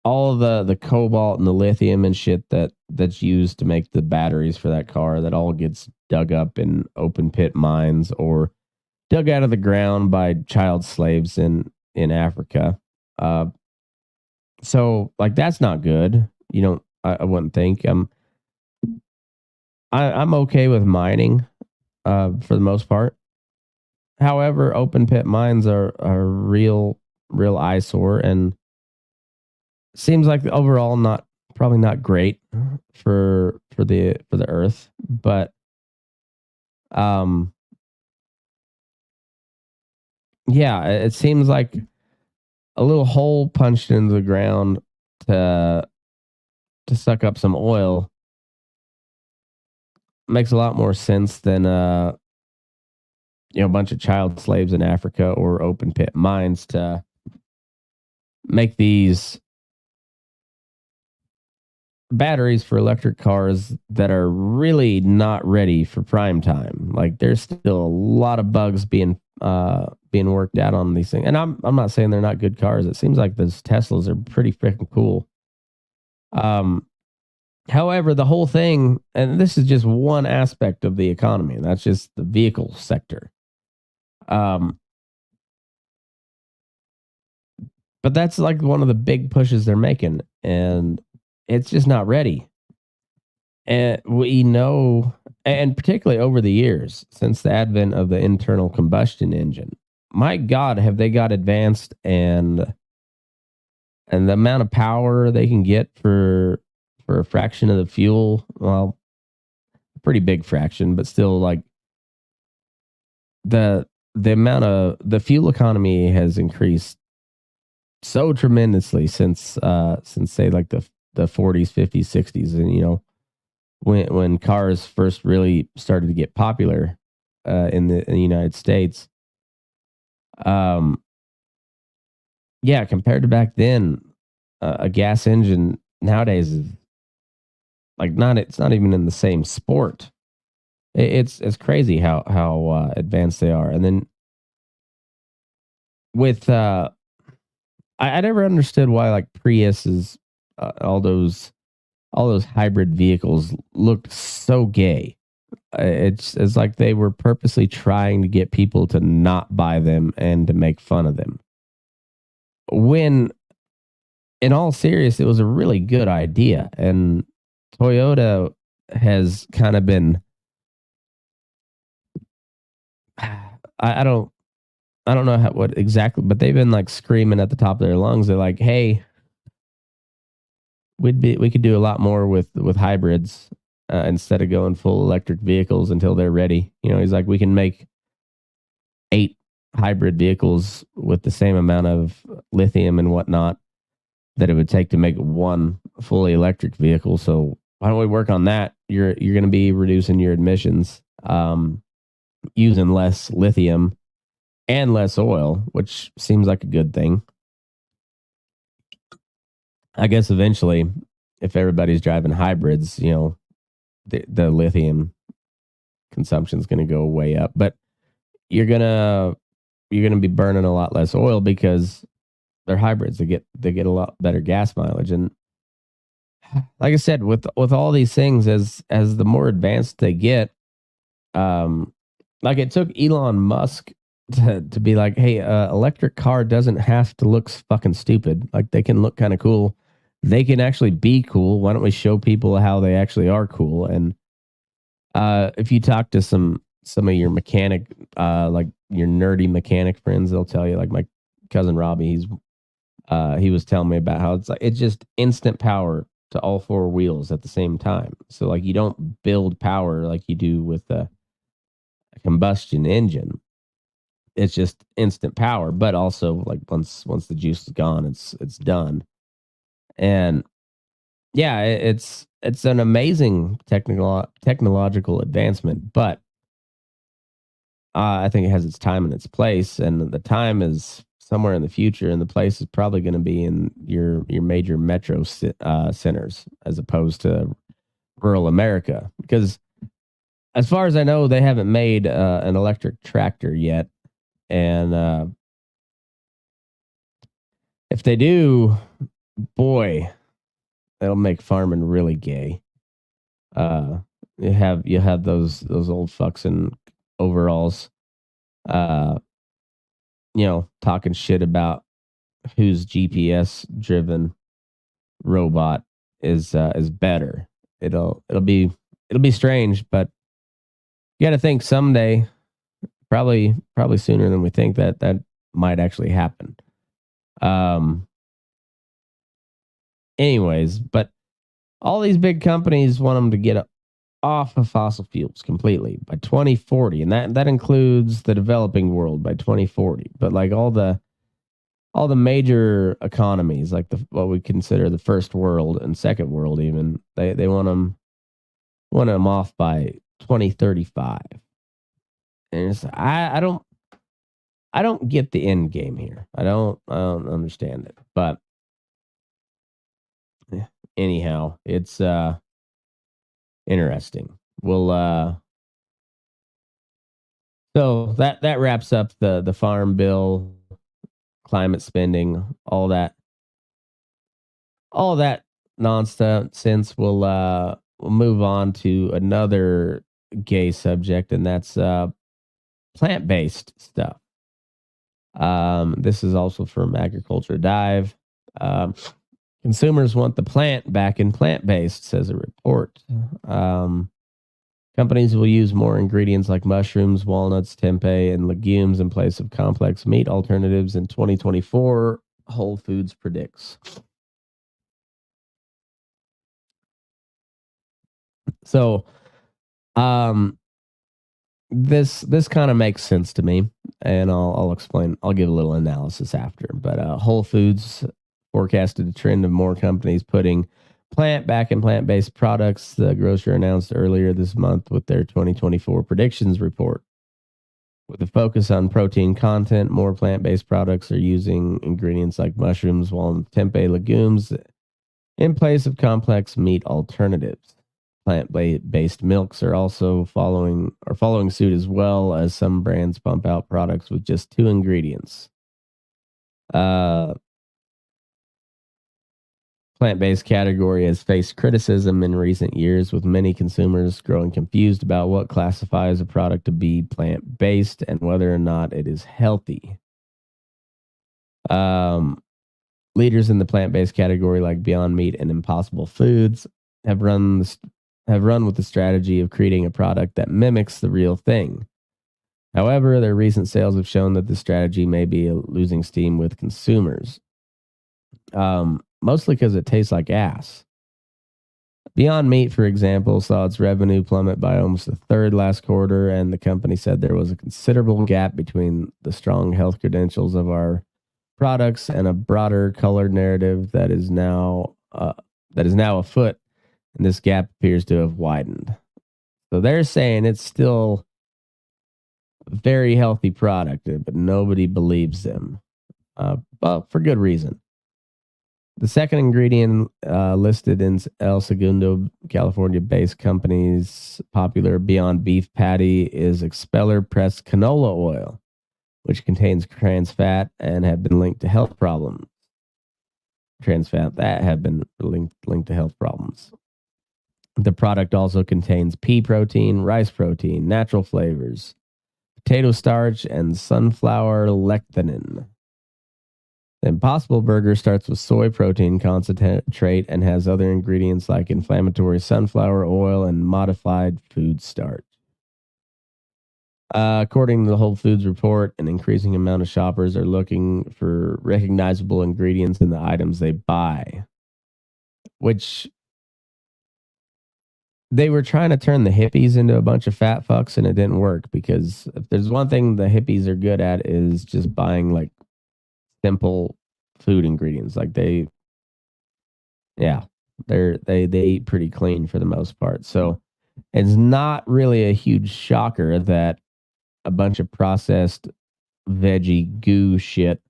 all of the cobalt and the lithium and shit that's used to make the batteries for that car. That all gets dug up in open pit mines or dug out of the ground by child slaves in Africa. So like that's not good. I wouldn't think. I'm okay with mining for the most part. However, open pit mines are a real eyesore, and seems like overall probably not great for the earth. But yeah, it seems like a little hole punched into the ground to suck up some oil makes a lot more sense than a bunch of child slaves in Africa or open pit mines to make these batteries for electric cars that are really not ready for prime time. Like there's still a lot of bugs being worked out on these things. And I'm not saying they're not good cars. It seems like those Teslas are pretty freaking cool. However, the whole thing, and this is just one aspect of the economy, and that's just the vehicle sector. But that's like one of the big pushes they're making, and it's just not ready. And we know, and particularly over the years, since the advent of the internal combustion engine, my God, have they got advanced, and the amount of power they can get for a fraction of the fuel, well, a pretty big fraction, but still, like the amount of the fuel economy has increased so tremendously since say like the 40s, 50s, 60s, and when cars first really started to get popular in the United States. Yeah, compared to back then, a gas engine nowadays is like it's not even in the same sport. It's crazy how advanced they are. And then with I never understood why like Priuses, all those hybrid vehicles looked so gay. It's like they were purposely trying to get people to not buy them and to make fun of them. When in all seriousness, it was a really good idea, and Toyota has kind of been I don't know what exactly, but they've been like screaming at the top of their lungs. They're like, "Hey, we could do a lot more with hybrids instead of going full electric vehicles until they're ready." He's like, "We can make 8 hybrid vehicles with the same amount of lithium and whatnot that it would take to make one fully electric vehicle. So why don't we work on that? You're going to be reducing your emissions, using less lithium and less oil, which seems like a good thing." I guess eventually, if everybody's driving hybrids, the lithium consumption is going to go way up. But you're gonna be burning a lot less oil because they're hybrids. They get a lot better gas mileage. And like I said, with all these things, as the more advanced they get, like it took Elon Musk to be like, "Hey, electric car doesn't have to look fucking stupid. Like they can look kind of cool. They can actually be cool. Why don't we show people how they actually are cool?" And if you talk to some of your mechanic, like your nerdy mechanic friends, they'll tell you. Like my cousin Robbie, he was telling me about how it's just instant power to all 4 wheels at the same time. So like you don't build power like you do with a combustion engine. It's just instant power, but also like once the juice is gone, it's done. And yeah, it's an amazing technological advancement, but I think it has its time and its place, and the time is somewhere in the future, and the place is probably going to be in your major metro centers as opposed to rural America. Because as far as I know, they haven't made an electric tractor yet, and if they do, boy, that'll make farming really gay. You have those old fucks in overalls, talking shit about whose GPS driven robot is better. It'll be strange, but you got to think someday, probably sooner than we think, that might actually happen. Anyways, but all these big companies want them to get off of fossil fuels completely by 2040, and that includes the developing world by 2040. But like all the major economies, like what we consider the first world and second world, even they want them off by 2035. And I don't get the end game here. I don't understand it. But anyhow, it's interesting. So that wraps up the farm bill, climate spending, all that nonsense. We'll move on to another gay subject, and that's plant-based stuff. This is also from Agriculture Dive. Um, Consumers want the plant back in plant-based, says a report. Companies will use more ingredients like mushrooms, walnuts, tempeh, and legumes in place of complex meat alternatives in 2024, Whole Foods predicts. So, um, this kind of makes sense to me, and I'll explain. I'll give a little analysis after. But Whole Foods forecasted a trend of more companies putting plant back in plant-based products. The grocer announced earlier this month with their 2024 predictions report. With a focus on protein content, more plant-based products are using ingredients like mushrooms, walnuts, tempeh, legumes in place of complex meat alternatives. Plant-based milks are also following suit, as well as some brands pump out products with just two ingredients. Plant-based category has faced criticism in recent years, with many consumers growing confused about what classifies a product to be plant-based and whether or not it is healthy. Leaders in the plant-based category like Beyond Meat and Impossible Foods have run with the strategy of creating a product that mimics the real thing. However, their recent sales have shown that the strategy may be losing steam with consumers. Mostly because it tastes like ass. Beyond Meat, for example, saw its revenue plummet by almost a third last quarter, and the company said there was a considerable gap between the strong health credentials of our products and a broader colored narrative that is now afoot, and this gap appears to have widened. So they're saying it's still a very healthy product, but nobody believes them. Well, for good reason. The second ingredient listed in El Segundo, California-based company's popular Beyond Beef patty is expeller pressed canola oil, which contains trans fat and have been linked to health problems. Trans fat that have been linked to health problems. The product also contains pea protein, rice protein, natural flavors, potato starch, and sunflower lecithin. The Impossible Burger starts with soy protein concentrate and has other ingredients like inflammatory sunflower oil and modified food starch. According to the Whole Foods report, an increasing amount of shoppers are looking for recognizable ingredients in the items they buy, which they were trying to turn the hippies into a bunch of fat fucks, and it didn't work, because if there's one thing the hippies are good at is just buying like simple food ingredients. Like they eat pretty clean for the most part. So it's not really a huge shocker that a bunch of processed veggie goo shit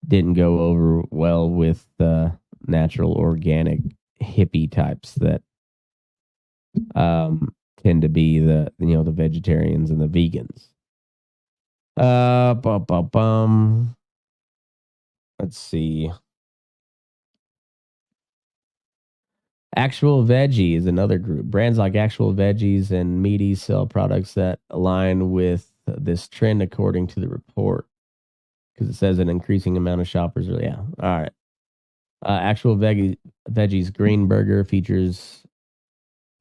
didn't go over well with the natural organic hippie types that tend to be the vegetarians and the vegans. Let's see. Actual Veggie is another group. Brands like Actual Veggies and Meaties sell products that align with this trend, according to the report. Because it says an increasing amount of shoppers are, yeah. All right. Actual Veggies Green Burger features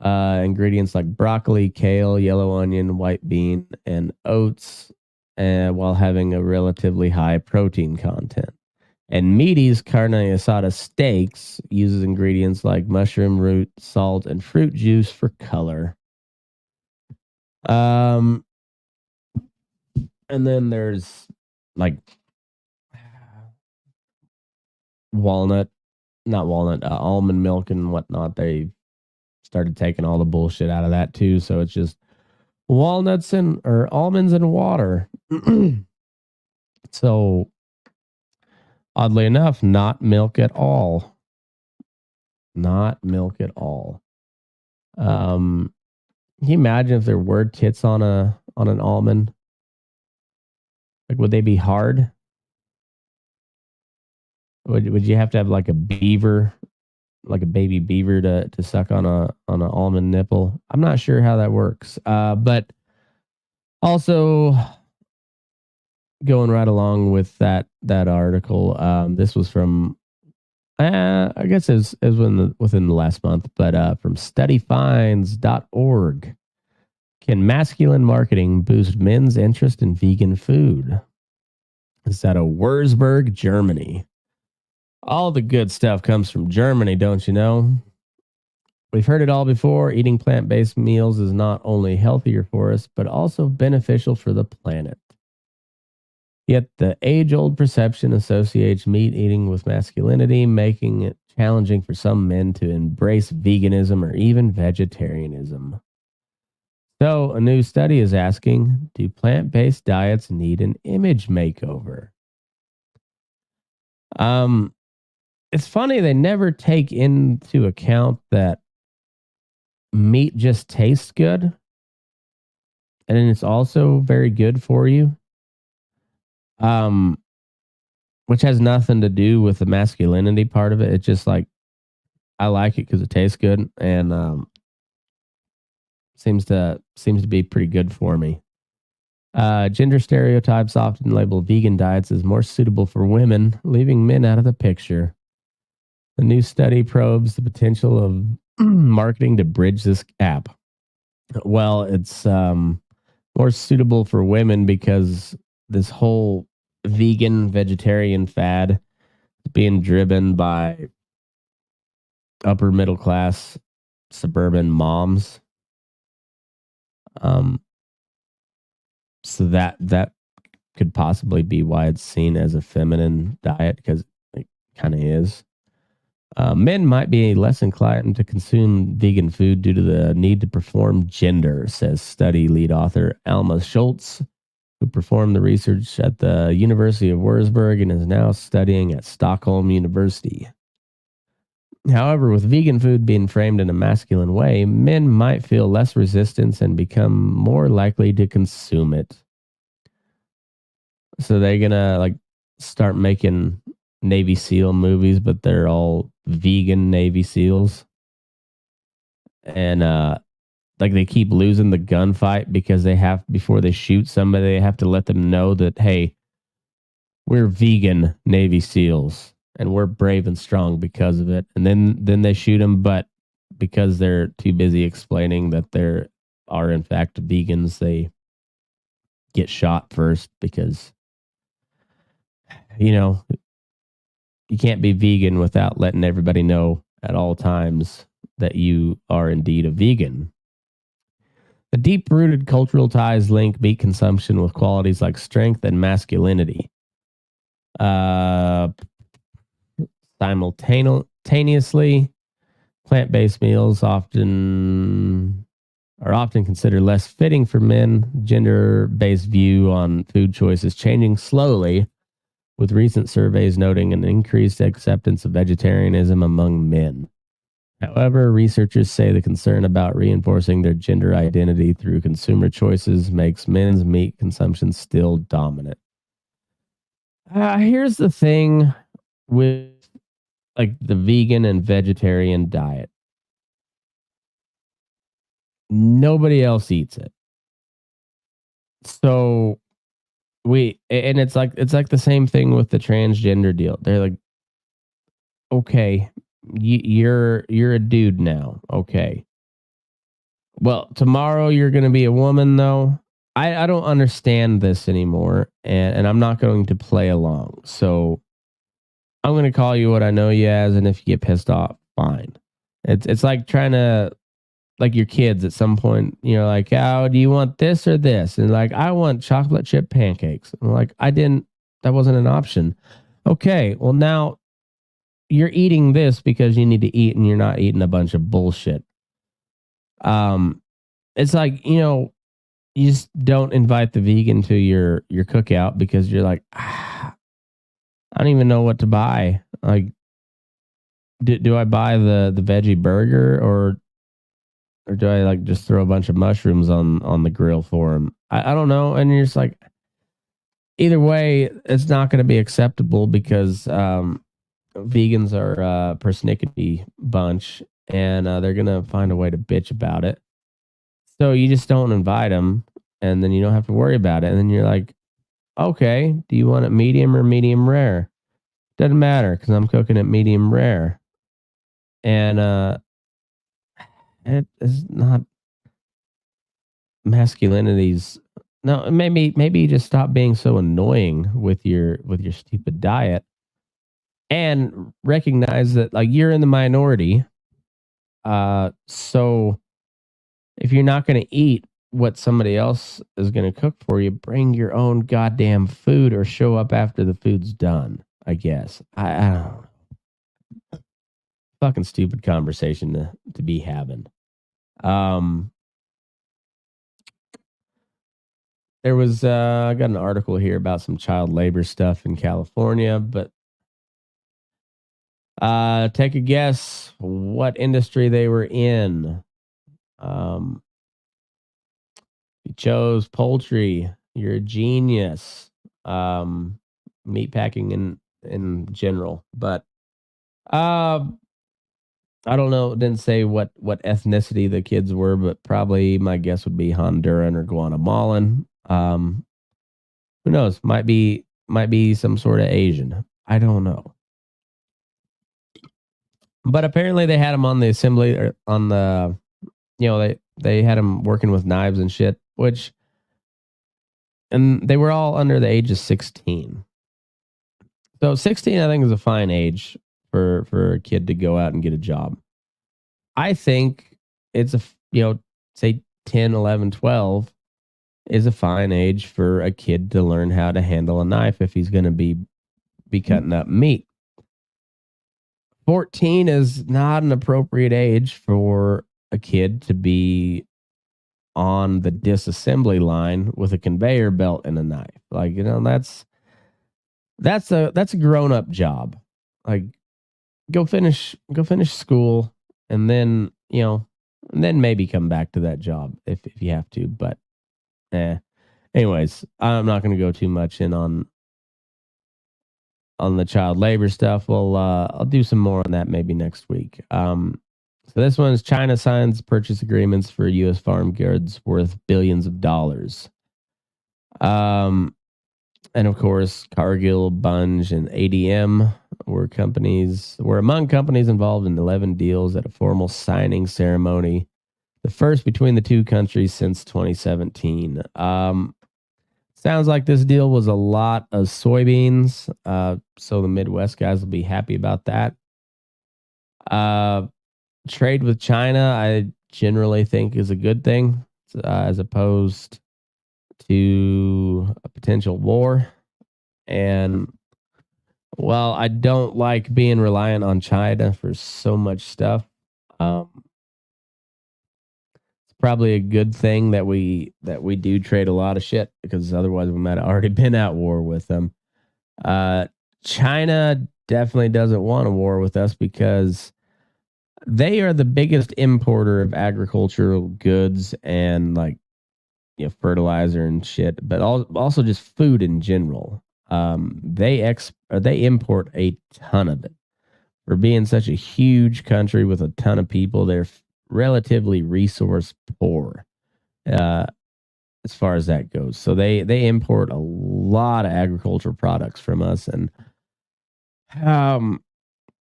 ingredients like broccoli, kale, yellow onion, white bean, and oats, while having a relatively high protein content. And Meaty's carne asada steaks uses ingredients like mushroom root, salt, and fruit juice for color. And then there's like almond milk and whatnot. They started taking all the bullshit out of that too. So it's just walnuts or almonds in water. So, oddly enough, not milk at all. Not milk at all. Can you imagine if there were tits on an almond? Like, would they be hard? Would you have to have like a beaver, like a baby beaver to suck on an almond nipple? I'm not sure how that works. But also going right along with that article, this was from I guess it was within the last month, but from studyfinds.org. Can masculine marketing boost men's interest in vegan food? It's out of Würzburg, Germany. All the good stuff comes from Germany, don't you know? We've heard it all before. Eating plant-based meals is not only healthier for us, but also beneficial for the planet. Yet the age-old perception associates meat eating with masculinity, making it challenging for some men to embrace veganism or even vegetarianism. So, a new study is asking, do plant-based diets need an image makeover? It's funny, they never take into account that meat just tastes good, and it's also very good for you. Which has nothing to do with the masculinity part of it. It's just like, I like it because it tastes good, and seems to be pretty good for me. Gender stereotypes often label vegan diets as more suitable for women, leaving men out of the picture. The new study probes the potential of marketing to bridge this gap. Well, it's more suitable for women because this whole vegan vegetarian fad is being driven by upper middle class suburban moms. So that could possibly be why it's seen as a feminine diet, because it kind of is. Men might be less inclined to consume vegan food due to the need to perform gender, says study lead author Alma Schultz, who performed the research at the University of Würzburg and is now studying at Stockholm University. However, with vegan food being framed in a masculine way, men might feel less resistance and become more likely to consume it. So they're gonna like start making Navy SEAL movies, but they're all vegan Navy SEALs. And like they keep losing the gunfight because before they shoot somebody, they have to let them know that, hey, we're vegan Navy SEALs and we're brave and strong because of it. And then they shoot them, but because they're too busy explaining that there are in fact vegans, they get shot first because, you know, you can't be vegan without letting everybody know at all times that you are indeed a vegan. The deep-rooted cultural ties link meat consumption with qualities like strength and masculinity. Simultaneously, plant-based meals are often considered less fitting for men. Gender-based view on food choices changing slowly, with recent surveys noting an increased acceptance of vegetarianism among men. However, researchers say the concern about reinforcing their gender identity through consumer choices makes men's meat consumption still dominant. Here's the thing with like the vegan and vegetarian diet. Nobody else eats it. So it's like the same thing with the transgender deal. They're like, okay, you're a dude now. Okay. Well, tomorrow you're going to be a woman, though. I don't understand this anymore, and I'm not going to play along. So I'm going to call you what I know you as, and if you get pissed off, fine. It's like trying to, like your kids at some point, you know, like, oh, do you want this or this? And like, I want chocolate chip pancakes. And like, that wasn't an option. Okay, well now you're eating this because you need to eat and you're not eating a bunch of bullshit. It's like, you know, you just don't invite the vegan to your cookout because you're like, I don't even know what to buy. Like, do I buy the veggie burger or do I like just throw a bunch of mushrooms on the grill for them? I don't know. And you're just like, either way, it's not going to be acceptable because vegans are a persnickety bunch, and they're going to find a way to bitch about it. So you just don't invite them, and then you don't have to worry about it. And then you're like, okay, do you want it medium or medium rare? Doesn't matter because I'm cooking it medium rare. And it is not masculinity's. No, maybe you just stop being so annoying with your stupid diet and recognize that like you're in the minority. So if you're not going to eat what somebody else is going to cook for you, bring your own goddamn food or show up after the food's done. I guess I don't know. Fucking stupid conversation to be having. There was I got an article here about some child labor stuff in California, but take a guess what industry they were in. You chose poultry. You're a genius. Meat packing in general, but I don't know. It didn't say what ethnicity the kids were, but probably my guess would be Honduran or Guatemalan. Who knows? Might be some sort of Asian. I don't know. But apparently they had them on the assembly or on the, they had them working with knives and shit, and they were all under the age of 16. So 16, I think, is a fine age for a kid to go out and get a job. I think it's say 10, 11, 12 is a fine age for a kid to learn how to handle a knife if he's going to be cutting up meat. 14 is not an appropriate age for a kid to be on the disassembly line with a conveyor belt and a knife. Like, that's a grown-up job. Like, go finish school and then, maybe come back to that job if you have to, but anyways, I'm not going to go too much in on the child labor stuff. I'll do some more on that maybe next week. So this one is China signs purchase agreements for U.S. farm goods worth billions of dollars. And of course, Cargill, Bunge, and ADM were among companies involved in 11 deals at a formal signing ceremony, the first between the two countries since 2017. Sounds like this deal was a lot of soybeans, so the Midwest guys will be happy about that. Trade with China, I generally think, is a good thing, as opposed to a potential war. And while I don't like being reliant on China for so much stuff, it's probably a good thing that we do trade a lot of shit, because otherwise we might have already been at war with them. China definitely doesn't want a war with us because they are the biggest importer of agricultural goods and fertilizer and shit, but also just food in general. They import a ton of it. For being such a huge country with a ton of people, they're relatively resource poor, as far as that goes. So they import a lot of agricultural products from us, and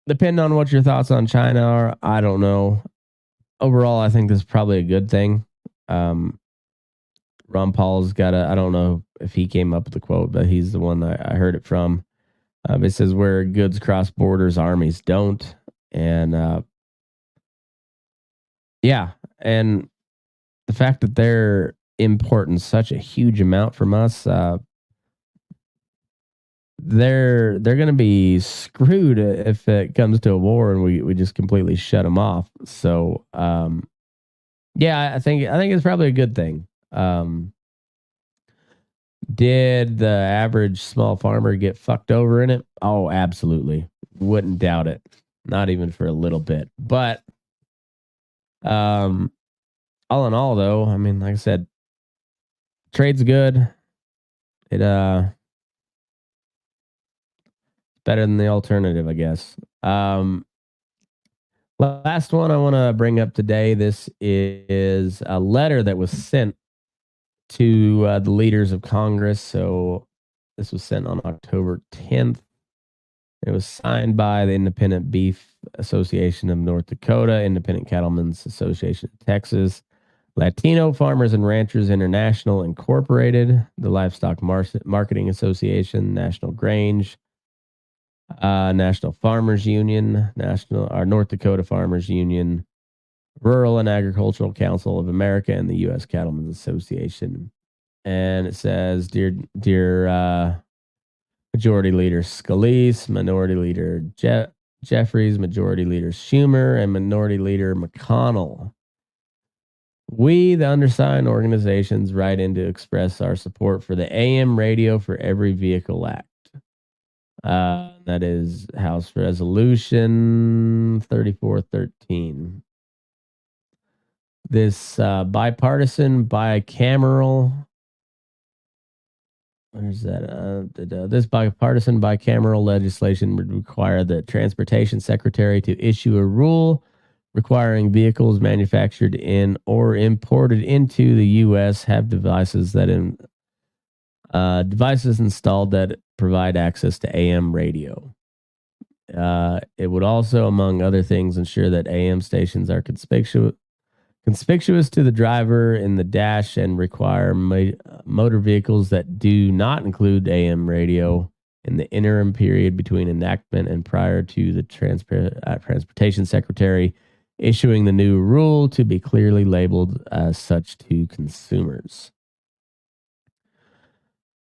depending on what your thoughts on China are, I don't know. Overall, I think this is probably a good thing. Ron Paul's got I don't know if he came up with the quote, but he's the one I heard it from. It says, where goods cross borders, armies don't. And yeah, and the fact that they're importing such a huge amount from us, they're going to be screwed if it comes to a war and we just completely shut them off. So yeah, I think it's probably a good thing. Did the average small farmer get fucked over in it? Oh, absolutely. Wouldn't doubt it. Not even for a little bit. But all in all, though, I mean, like I said, trade's good. It better than the alternative, I guess. Last one I want to bring up today. This is a letter that was sent to the leaders of Congress. So this was sent on October 10th. It was signed by the Independent Beef Association of North Dakota, Independent Cattlemen's Association of Texas, Latino Farmers and Ranchers International Incorporated, the Livestock Marketing Association, National Grange, National Farmers Union, North Dakota Farmers Union, Rural and Agricultural Council of America, and the U.S. Cattlemen's Association. And it says, dear Majority Leader Scalise, Minority Leader Jeffries, Majority Leader Schumer, and Minority Leader McConnell. We, the undersigned organizations, write in to express our support for the AM Radio for Every Vehicle Act. That is House Resolution 3413. This bipartisan, bicameral. Where's that? This bipartisan, bicameral legislation would require the Transportation Secretary to issue a rule requiring vehicles manufactured in or imported into the U.S. have devices installed that provide access to AM radio. It would also, among other things, ensure that AM stations are conspicuous to the driver in the dash and require motor vehicles that do not include AM radio in the interim period between enactment and prior to the Transportation Secretary issuing the new rule to be clearly labeled as such to consumers.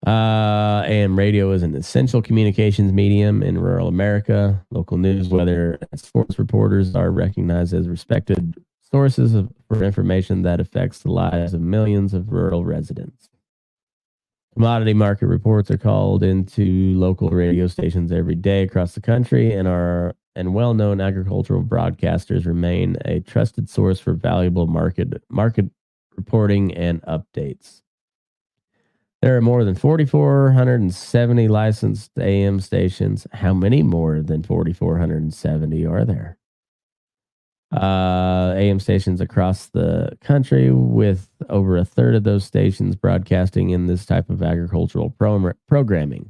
AM radio is an essential communications medium in rural America. Local news, whether sports reporters, are recognized as respected sources for information that affects the lives of millions of rural residents. Commodity market reports are called into local radio stations every day across the country, and well-known agricultural broadcasters remain a trusted source for valuable market reporting and updates. There are more than 4,470 licensed AM stations. How many more than 4,470 are there? AM stations across the country, with over a third of those stations broadcasting in this type of agricultural programming.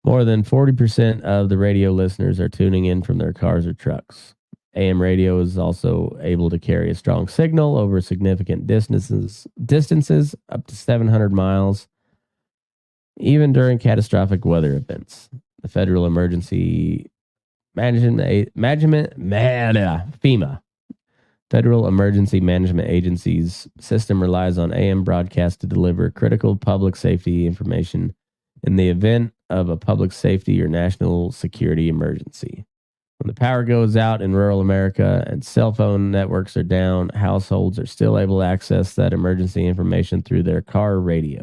More than 40% of the radio listeners are tuning in from their cars or trucks. AM radio is also able to carry a strong signal over significant distances up to 700 miles, even during catastrophic weather events. The Federal Emergency FEMA. Federal Emergency Management Agency's system relies on AM broadcast to deliver critical public safety information in the event of a public safety or national security emergency. When the power goes out in rural America and cell phone networks are down, households are still able to access that emergency information through their car radio.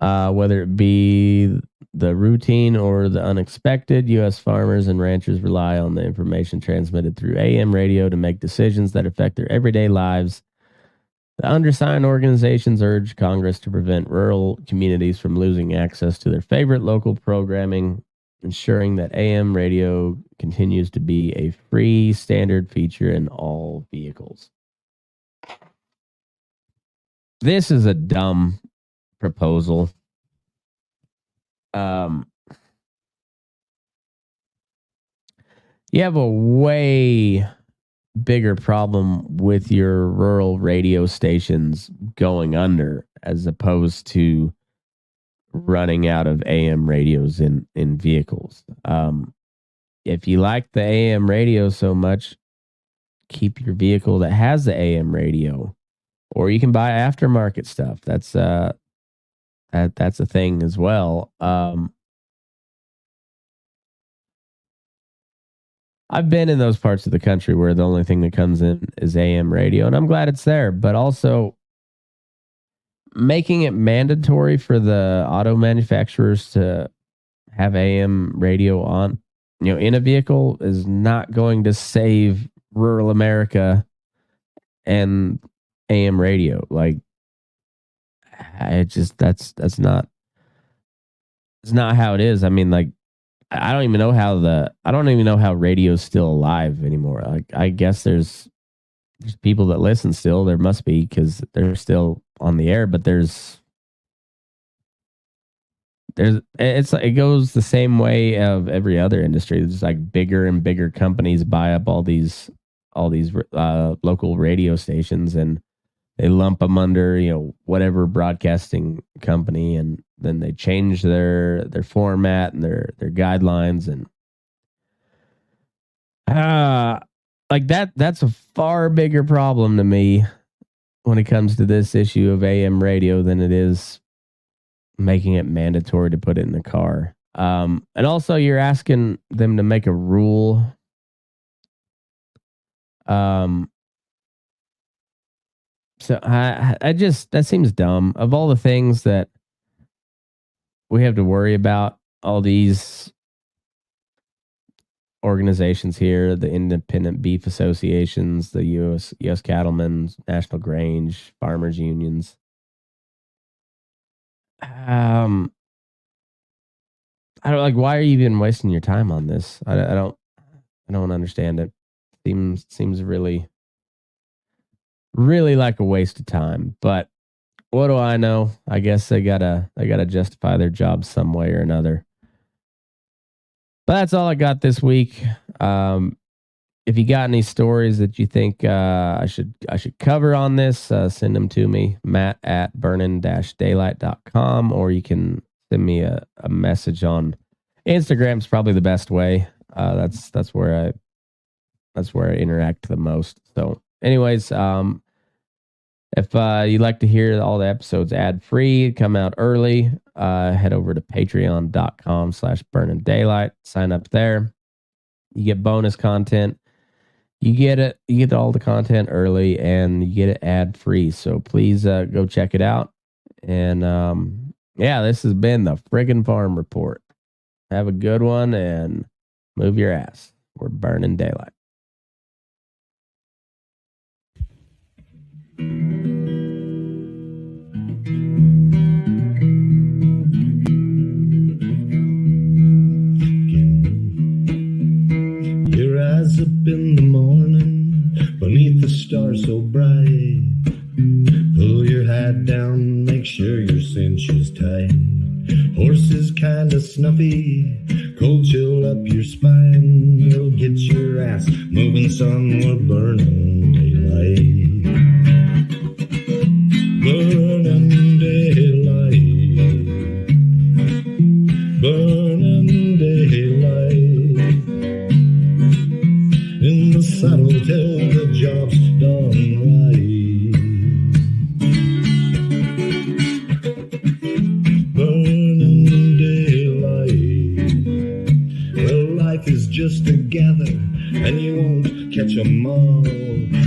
Whether it be the routine or the unexpected, U.S. farmers and ranchers rely on the information transmitted through AM radio to make decisions that affect their everyday lives. The undersigned organizations urge Congress to prevent rural communities from losing access to their favorite local programming, ensuring that AM radio continues to be a free standard feature in all vehicles. This is a dumb proposal. You have a way bigger problem with your rural radio stations going under as opposed to running out of AM radios in vehicles. If you like the AM radio so much, keep your vehicle that has the AM radio, or you can buy aftermarket stuff. That's a thing as well. I've been in those parts of the country where the only thing that comes in is AM radio, and I'm glad it's there. But also, making it mandatory for the auto manufacturers to have AM radio on, in a vehicle is not going to save rural America and AM radio. Like, that's not, it's not how it is. I mean, like, I don't even know how radio's still alive anymore. Like, I guess there's people that listen still. There must be, because they're still on the air, but it goes the same way of every other industry. It's like bigger and bigger companies buy up all these local radio stations, and they lump them under whatever broadcasting company, and then they change their format and their guidelines, and like that's a far bigger problem to me when it comes to this issue of AM radio than it is making it mandatory to put it in the car. And also, you're asking them to make a rule. So I just, that seems dumb. Of all the things that we have to worry about, all these organizations here, the independent beef associations, the U.S. Cattlemen's, National Grange, farmers unions. I don't like. Why are you even wasting your time on this? I don't understand it. Seems really like a waste of time. But what do I know? I guess they gotta justify their job some way or another. But that's all I got this week. If you got any stories that you think I should cover on this, send them to me, matt@burnin-daylight.com, or you can send me a message on Instagram's probably the best way. That's where I interact the most. So anyways, if you'd like to hear all the episodes ad free, come out early, head over to patreon.com/burnindaylight, sign up there. You get bonus content. You get all the content early, and you get it ad free. So please go check it out. And this has been the Friggin' Farm Report. Have a good one and move your ass. We're burning daylight. Your eyes up in the morning beneath the stars so bright. Pull your hat down, make sure your cinch is tight. Horse is kinda snuffy, cold chill up your spine. We'll get your ass moving, son, we're burning daylight. Burning daylight. Burning daylight. In the saddle till the job's done right. Just together, and you won't catch 'em all.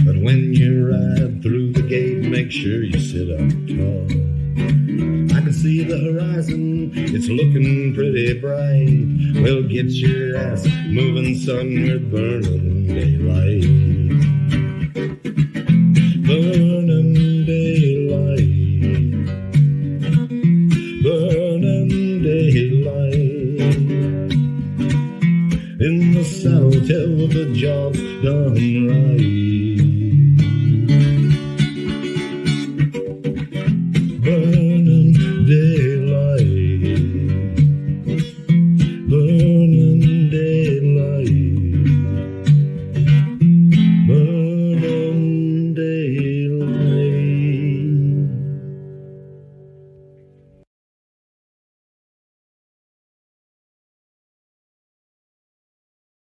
But when you ride through the gate, make sure you sit up tall. I can see the horizon, it's looking pretty bright. Well, get your ass moving, son, we're burning daylight.